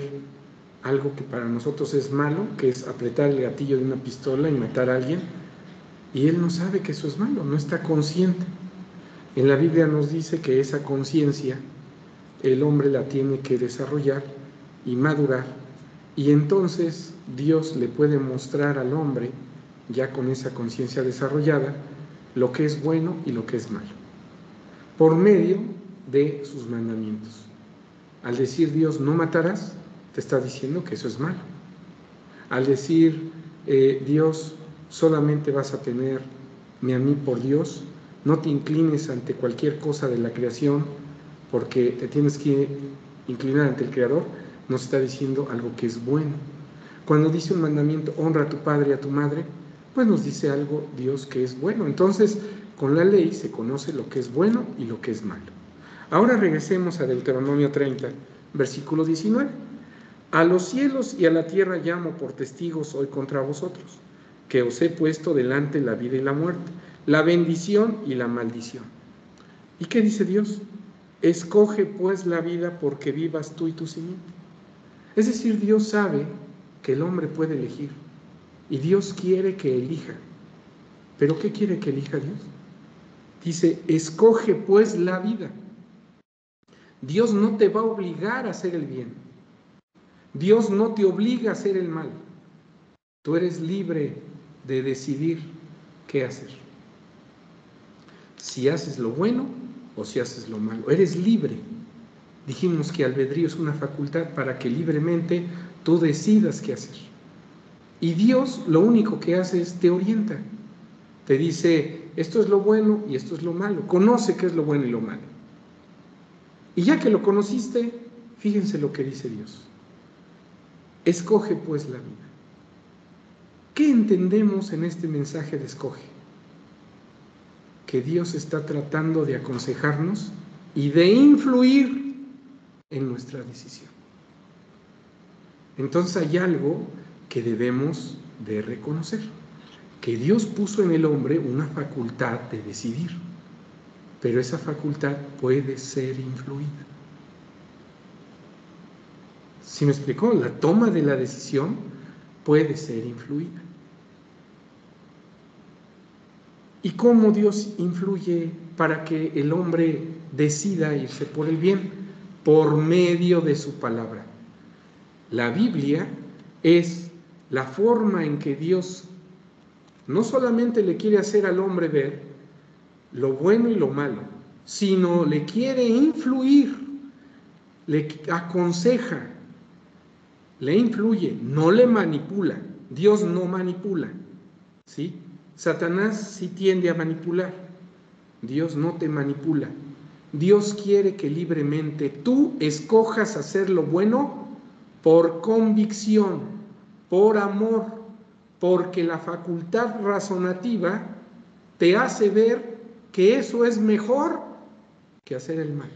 algo que para nosotros es malo, que es apretar el gatillo de una pistola y matar a alguien, y él no sabe que eso es malo, no está consciente. En la Biblia nos dice que esa conciencia el hombre la tiene que desarrollar y madurar, y entonces Dios le puede mostrar al hombre, ya con esa conciencia desarrollada, lo que es bueno y lo que es malo, por medio de sus mandamientos. Al decir Dios no matarás, te está diciendo que eso es malo. Al decir Dios solamente vas a tenerme a mí por Dios, no te inclines ante cualquier cosa de la creación porque te tienes que inclinar ante el Creador, nos está diciendo algo que es bueno. Cuando dice un mandamiento, honra a tu padre y a tu madre, pues nos dice algo Dios que es bueno. Entonces, con la ley se conoce lo que es bueno y lo que es malo. Ahora regresemos a Deuteronomio 30, versículo 19. A los cielos y a la tierra llamo por testigos hoy contra vosotros, que os he puesto delante la vida y la muerte, la bendición y la maldición. ¿Y qué dice Dios? Escoge pues la vida porque vivas tú y tu simiente. Es decir, Dios sabe que el hombre puede elegir y Dios quiere que elija. ¿Pero qué quiere que elija Dios? Dice, escoge pues la vida. Dios no te va a obligar a hacer el bien. Dios no te obliga a hacer el mal. Tú eres libre de decidir qué hacer. Si haces lo bueno o si haces lo malo. Eres libre. Dijimos que albedrío es una facultad para que libremente tú decidas qué hacer. Y Dios lo único que hace es te orienta. Te dice, esto es lo bueno y esto es lo malo. Conoce qué es lo bueno y lo malo. Y ya que lo conociste, fíjense lo que dice Dios. Escoge pues la vida. ¿Qué entendemos en este mensaje de escoge? Que Dios está tratando de aconsejarnos y de influir en nuestra decisión. Entonces hay algo que debemos de reconocer, que Dios puso en el hombre una facultad de decidir. pero esa facultad puede ser influida. ¿Sí me explicó? La toma de la decisión puede ser influida. ¿Y cómo Dios influye para que el hombre decida irse por el bien? Por medio de su palabra. La Biblia es la forma en que Dios no solamente le quiere hacer al hombre ver lo bueno y lo malo, sino le quiere influir, le aconseja, le influye, no le manipula. Dios no manipula, ¿sí? Satanás sí tiende a manipular. Dios no te manipula. Dios quiere que libremente tú escojas hacer lo bueno por convicción, por amor, porque la facultad razonativa te hace ver que eso es mejor que hacer el mal.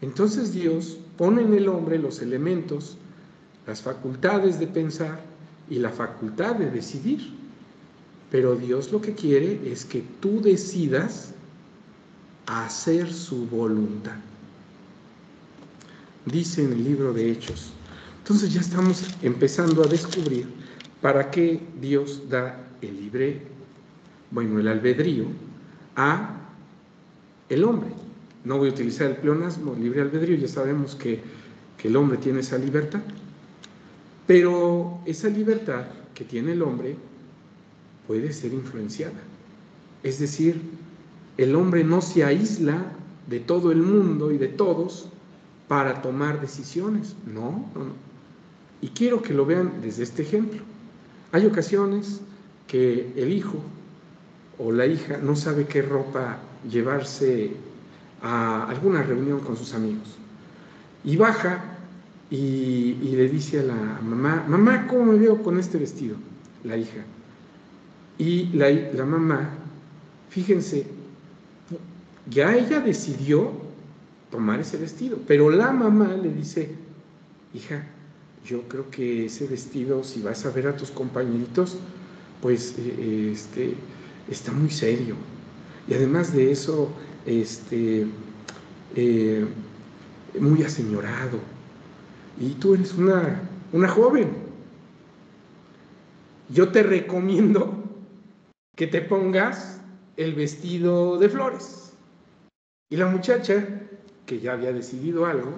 Entonces Dios pone en el hombre los elementos, las facultades de pensar y la facultad de decidir. Pero Dios lo que quiere es que tú decidas hacer su voluntad. Dice en el libro de Hechos. Entonces ya estamos empezando a descubrir para qué Dios da el albedrío a el hombre. No voy a utilizar el pleonasmo, libre albedrío, ya sabemos que el hombre tiene esa libertad. Pero esa libertad que tiene el hombre puede ser influenciada. Es decir, el hombre no se aísla de todo el mundo y de todos para tomar decisiones. No. Y quiero que lo vean desde este ejemplo. Hay ocasiones que el hijo o la hija no sabe qué ropa llevarse a alguna reunión con sus amigos. Y baja y le dice a la mamá: mamá, ¿cómo me veo con este vestido? La hija. Y la mamá, fíjense, ya ella decidió tomar ese vestido, pero la mamá le dice: hija, yo creo que ese vestido, si vas a ver a tus compañeritos, pues está muy serio. Y además de eso, muy aseñorado. Y tú eres una joven. Yo te recomiendo que te pongas el vestido de flores. Y la muchacha, que ya había decidido algo,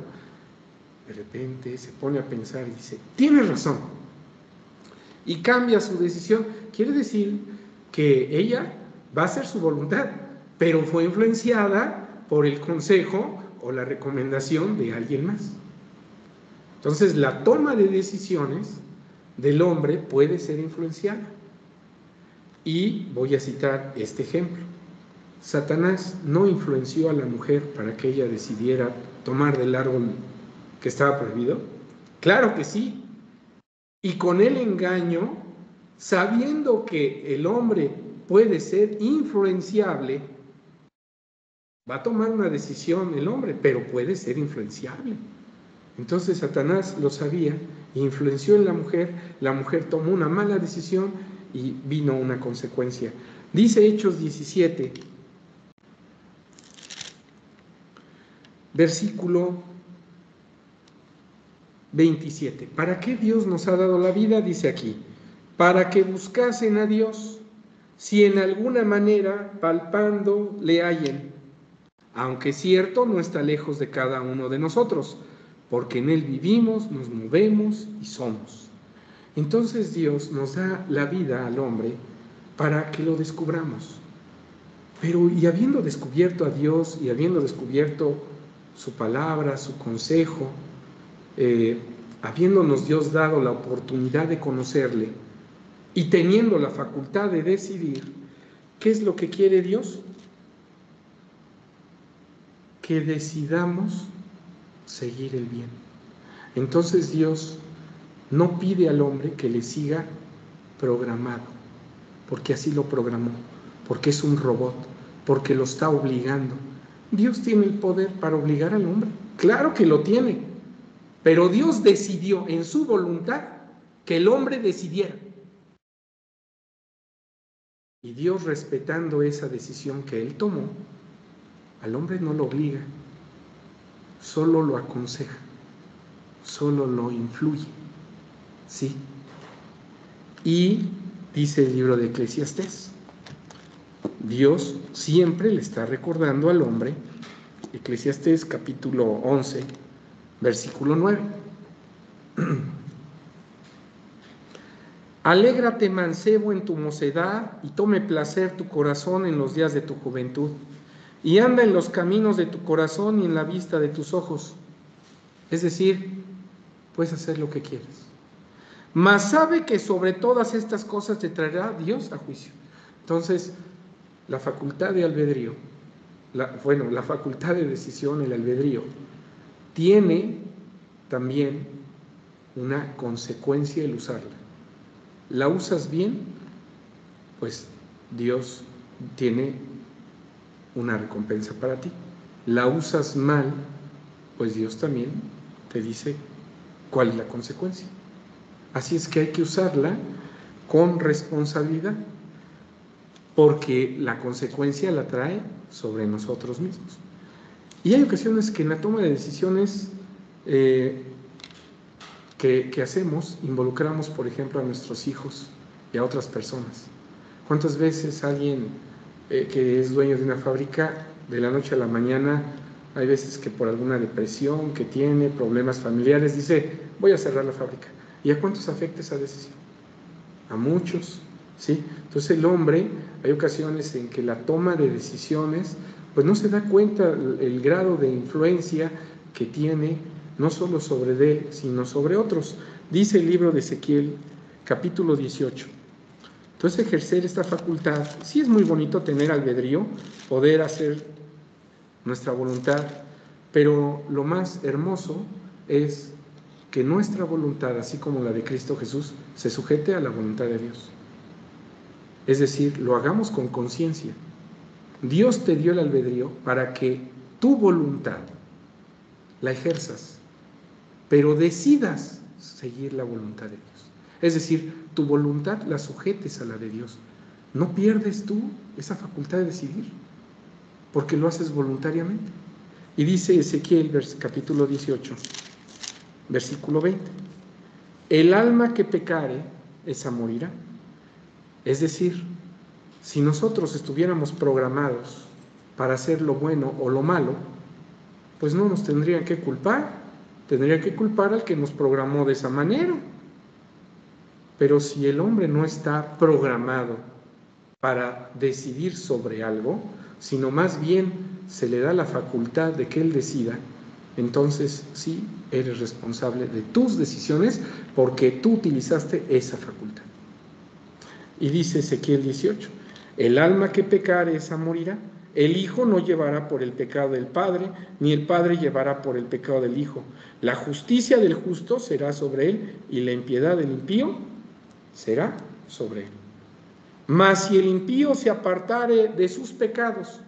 de repente se pone a pensar y dice: tienes razón. Y cambia su decisión. Quiere decir que ella va a hacer su voluntad, pero fue influenciada por el consejo o la recomendación de alguien más. Entonces, la toma de decisiones del hombre puede ser influenciada. Y voy a citar este ejemplo. Satanás no influenció a la mujer para que ella decidiera tomar del árbol que estaba prohibido. Claro que sí. Y con el engaño, sabiendo que el hombre puede ser influenciable, va a tomar una decisión el hombre, pero puede ser influenciable. Entonces Satanás lo sabía, influenció en la mujer tomó una mala decisión y vino una consecuencia. Dice Hechos 17, versículo 27. ¿Para qué Dios nos ha dado la vida? Dice aquí: para que buscasen a Dios, si en alguna manera palpando le hallen, aunque cierto no está lejos de cada uno de nosotros, porque en Él vivimos, nos movemos y somos. Entonces Dios nos da la vida al hombre para que lo descubramos. Pero y habiendo descubierto a Dios y habiendo descubierto su palabra, su consejo, habiéndonos Dios dado la oportunidad de conocerle y teniendo la facultad de decidir, ¿qué es lo que quiere Dios? Que decidamos seguir el bien. Entonces Dios no pide al hombre que le siga programado, porque así lo programó, porque es un robot, porque lo está obligando. Dios tiene el poder para obligar al hombre, claro que lo tiene, pero Dios decidió en su voluntad que el hombre decidiera. Y Dios, respetando esa decisión que Él tomó, al hombre no lo obliga, solo lo aconseja, solo lo influye, ¿sí? Y dice el libro de Eclesiastés, Dios siempre le está recordando al hombre, Eclesiastés capítulo 11, versículo 9. Alégrate, mancebo, en tu mocedad, y tome placer tu corazón en los días de tu juventud, y anda en los caminos de tu corazón y en la vista de tus ojos. Es decir, puedes hacer lo que quieras. Mas sabe que sobre todas estas cosas te traerá Dios a juicio. Entonces, la facultad de albedrío, la facultad de decisión, el albedrío, tiene también una consecuencia el usarla. ¿La usas bien? Pues Dios tiene una recompensa para ti. ¿La usas mal? Pues Dios también te dice cuál es la consecuencia. Así es que hay que usarla con responsabilidad, porque la consecuencia la trae sobre nosotros mismos. Y hay ocasiones que en la toma de decisiones que hacemos, involucramos, por ejemplo, a nuestros hijos y a otras personas. ¿Cuántas veces alguien que es dueño de una fábrica, de la noche a la mañana, hay veces que por alguna depresión que tiene, problemas familiares, dice, voy a cerrar la fábrica? ¿Y a cuántos afecta esa decisión? A muchos, ¿sí? Entonces el hombre, hay ocasiones en que la toma de decisiones, pues no se da cuenta el grado de influencia que tiene, no solo sobre él, sino sobre otros. Dice el libro de Ezequiel, capítulo 18. Entonces ejercer esta facultad, sí es muy bonito tener albedrío, poder hacer nuestra voluntad, pero lo más hermoso es que nuestra voluntad, así como la de Cristo Jesús, se sujete a la voluntad de Dios. Es decir, lo hagamos con conciencia. Dios te dio el albedrío para que tu voluntad la ejerzas, pero decidas seguir la voluntad de Dios. Es decir, tu voluntad la sujetes a la de Dios. No pierdes tú esa facultad de decidir, porque lo haces voluntariamente. Y dice Ezequiel, capítulo 18, versículo 20. El alma que pecare, esa morirá. Es decir, si nosotros estuviéramos programados para hacer lo bueno o lo malo, pues no nos tendrían que culpar. Tendría que culpar al que nos programó de esa manera. Pero si el hombre no está programado para decidir sobre algo, sino más bien se le da la facultad de que él decida, entonces sí eres responsable de tus decisiones porque tú utilizaste esa facultad. Y dice Ezequiel 18, el alma que pecare, esa morirá. El hijo no llevará por el pecado del padre, ni el padre llevará por el pecado del hijo. La justicia del justo será sobre él, y la impiedad del impío será sobre él. Mas si el impío se apartare de sus pecados,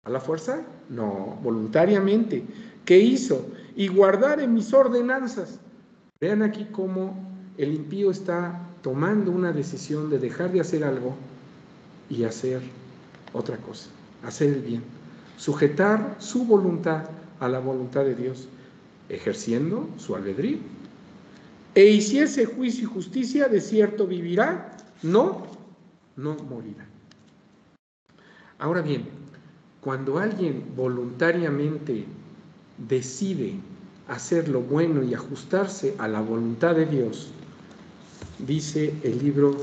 ¿a la fuerza? No, voluntariamente. ¿Qué hizo? Y guardare mis ordenanzas. Vean aquí cómo el impío está tomando una decisión de dejar de hacer algo y hacer otra cosa, hacer el bien, sujetar su voluntad a la voluntad de Dios, ejerciendo su albedrío. E hiciese juicio y justicia, de cierto vivirá, no morirá. Ahora bien, cuando alguien voluntariamente decide hacer lo bueno y ajustarse a la voluntad de Dios, dice el libro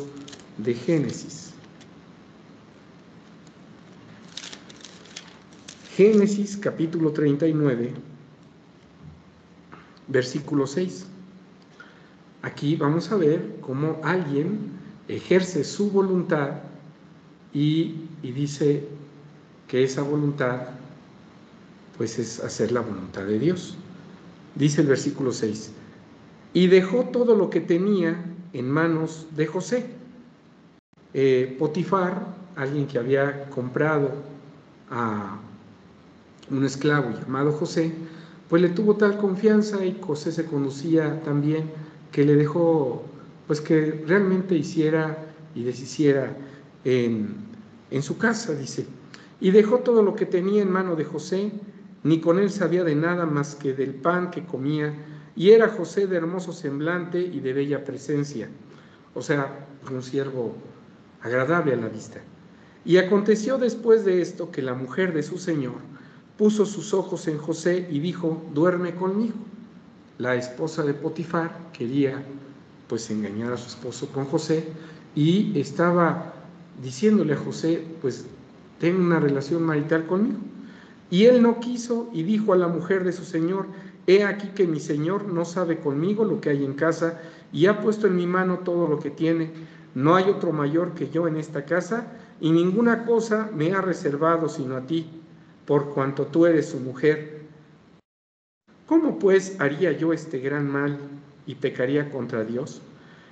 de Génesis. Génesis capítulo 39, versículo 6. Aquí vamos a ver cómo alguien ejerce su voluntad y dice que esa voluntad pues es hacer la voluntad de Dios. Dice el versículo 6, y dejó todo lo que tenía en manos de José. Potifar, alguien que había comprado a un esclavo llamado José, pues le tuvo tal confianza y José se conocía también que le dejó pues que realmente hiciera y deshiciera en su casa, dice. Y dejó todo lo que tenía en mano de José, ni con él sabía de nada más que del pan que comía, y era José de hermoso semblante y de bella presencia, o sea, un siervo agradable a la vista. Y aconteció después de esto que la mujer de su señor puso sus ojos en José y dijo: duerme conmigo. La esposa de Potifar quería pues engañar a su esposo con José y estaba diciéndole a José: pues ten una relación marital conmigo. Y él no quiso y dijo a la mujer de su señor: he aquí que mi señor no sabe conmigo lo que hay en casa y ha puesto en mi mano todo lo que tiene. No hay otro mayor que yo en esta casa y ninguna cosa me ha reservado sino a ti, por cuanto tú eres su mujer. ¿Cómo pues haría yo este gran mal y pecaría contra Dios?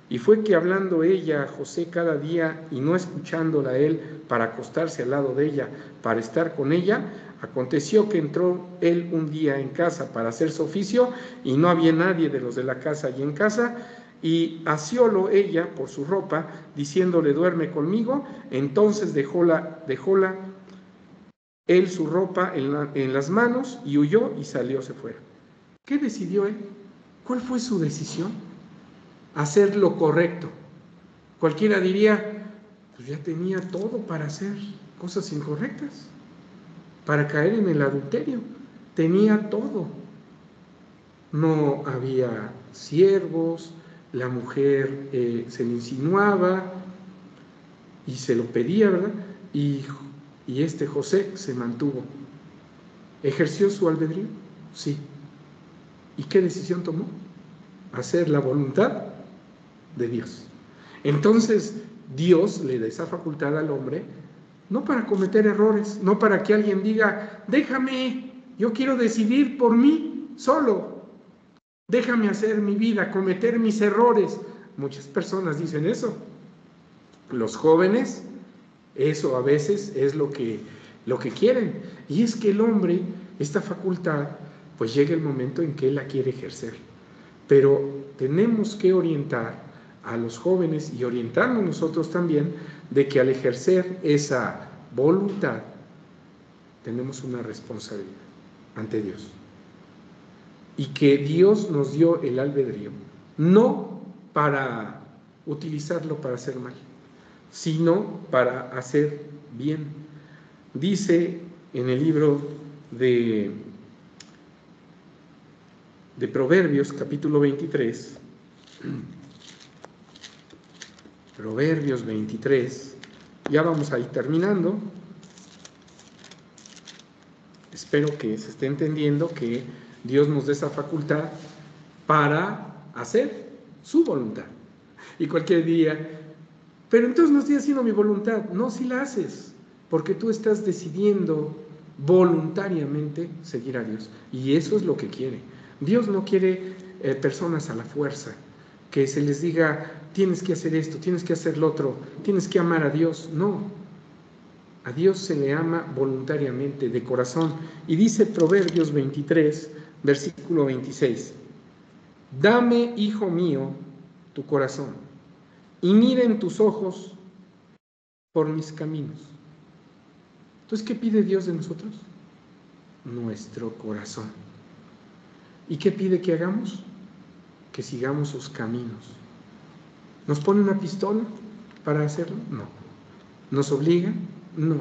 Y fue que hablando ella a José cada día y no escuchándola a él para acostarse al lado de ella, para estar con ella, aconteció que entró él un día en casa para hacer su oficio y no había nadie de los de la casa allí en casa, y asió ella por su ropa, diciéndole: duerme conmigo. Entonces dejóla él su ropa en las manos y huyó y salióse fuera. ¿Qué decidió él? ¿Cuál fue su decisión? Hacer lo correcto. Cualquiera diría: pues ya tenía todo para hacer cosas incorrectas, para caer en el adulterio. Tenía todo. No había siervos, la mujer se le insinuaba y se lo pedía, ¿verdad? Y José se mantuvo. ¿Ejerció su albedrío? Sí. ¿Y qué decisión tomó? Hacer la voluntad de Dios. Entonces Dios le da esa facultad al hombre, no para cometer errores, no para que alguien diga: déjame, yo quiero decidir por mí solo, déjame hacer mi vida, cometer mis errores. Muchas personas dicen eso. Los jóvenes, eso a veces es lo que quieren. Y es que el hombre, esta facultad, pues llega el momento en que él la quiere ejercer. Pero tenemos que orientar a los jóvenes y orientarnos nosotros también de que al ejercer esa voluntad tenemos una responsabilidad ante Dios. Y que Dios nos dio el albedrío, no para utilizarlo para hacer mal, sino para hacer bien. Dice en el libro de Proverbios, capítulo 23, Proverbios 23, ya vamos a ir terminando. Espero que se esté entendiendo que Dios nos dé esa facultad para hacer su voluntad. Y cualquier día: pero entonces no estoy haciendo mi voluntad. No, si la haces, porque tú estás decidiendo voluntariamente seguir a Dios. Y eso es lo que quiere. Dios no quiere personas a la fuerza, que se les diga: tienes que hacer esto, tienes que hacer lo otro, tienes que amar a Dios. No, a Dios se le ama voluntariamente, de corazón. Y dice Proverbios 23, versículo 26: dame, hijo mío, tu corazón, y miren tus ojos por mis caminos. Entonces, ¿qué pide Dios de nosotros? Nuestro corazón. ¿Y qué pide que hagamos? Que sigamos sus caminos. ¿Nos pone una pistola para hacerlo? No. ¿Nos obliga? No.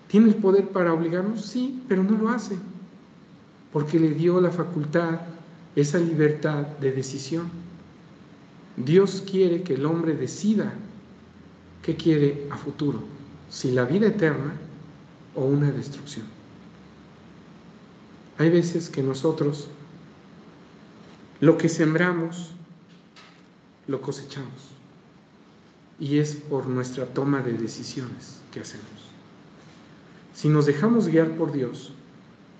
¿Tiene el poder para obligarnos? Sí, pero no lo hace, porque le dio la facultad, esa libertad de decisión. Dios quiere que el hombre decida qué quiere a futuro, si la vida eterna o una destrucción. Hay veces que nosotros lo que sembramos lo cosechamos, y es por nuestra toma de decisiones que hacemos. Si nos dejamos guiar por Dios,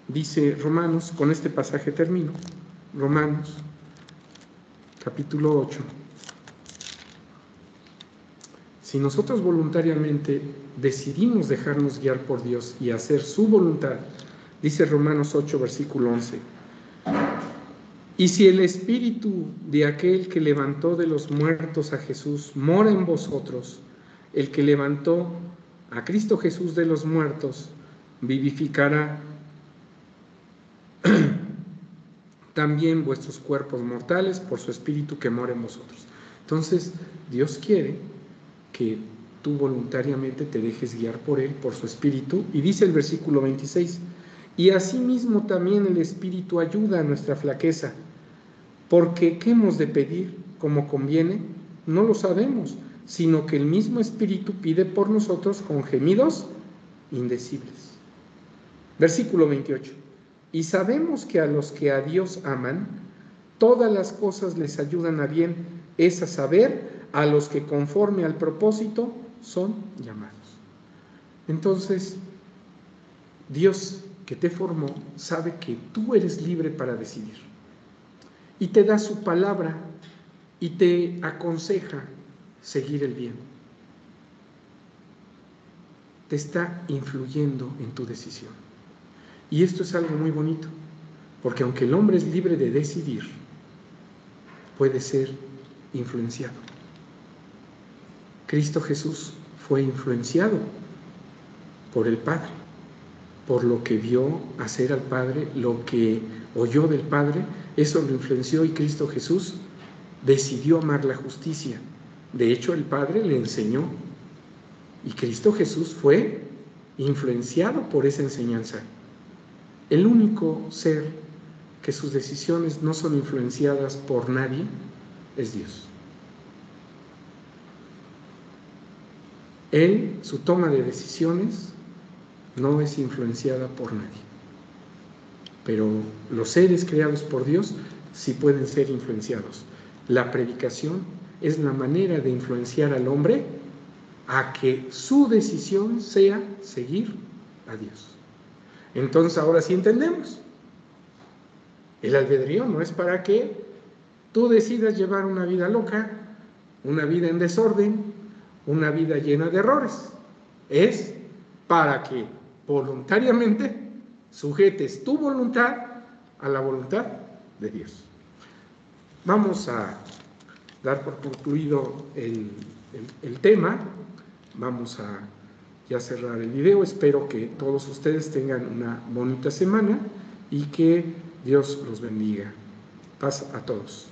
dice Romanos, con este pasaje termino, Romanos capítulo 8. Si nosotros voluntariamente decidimos dejarnos guiar por Dios y hacer su voluntad, dice Romanos 8, versículo 11: y si el Espíritu de aquel que levantó de los muertos a Jesús mora en vosotros, el que levantó a Cristo Jesús de los muertos, vivificará también vuestros cuerpos mortales por su Espíritu que mora en vosotros. Entonces, Dios quiere que tú voluntariamente te dejes guiar por Él, por su Espíritu, y dice el versículo 26, y asimismo también el Espíritu ayuda a nuestra flaqueza, porque ¿qué hemos de pedir como conviene? No lo sabemos, sino que el mismo Espíritu pide por nosotros con gemidos indecibles. Versículo 28. Y sabemos que a los que a Dios aman, todas las cosas les ayudan a bien, es a saber, a los que conforme al propósito son llamados. Entonces, Dios que te formó sabe que tú eres libre para decidir. Y te da su palabra y te aconseja seguir el bien. Te está influyendo en tu decisión. Y esto es algo muy bonito, porque aunque el hombre es libre de decidir, puede ser influenciado. Cristo Jesús fue influenciado por el Padre, por lo que vio hacer al Padre, lo que oyó del Padre, eso lo influenció y Cristo Jesús decidió amar la justicia. De hecho, el Padre le enseñó y Cristo Jesús fue influenciado por esa enseñanza. El único ser que sus decisiones no son influenciadas por nadie es Dios. Él, su toma de decisiones, no es influenciada por nadie. Pero los seres creados por Dios sí pueden ser influenciados. La predicación es la manera de influenciar al hombre a que su decisión sea seguir a Dios. Entonces ahora sí entendemos. El albedrío no es para que tú decidas llevar una vida loca, una vida en desorden, una vida llena de errores. Es para que voluntariamente sujetes tu voluntad a la voluntad de Dios. Vamos a dar por concluido el tema. Vamos a ya cerrar el video. Espero que todos ustedes tengan una bonita semana y que Dios los bendiga. Paz a todos.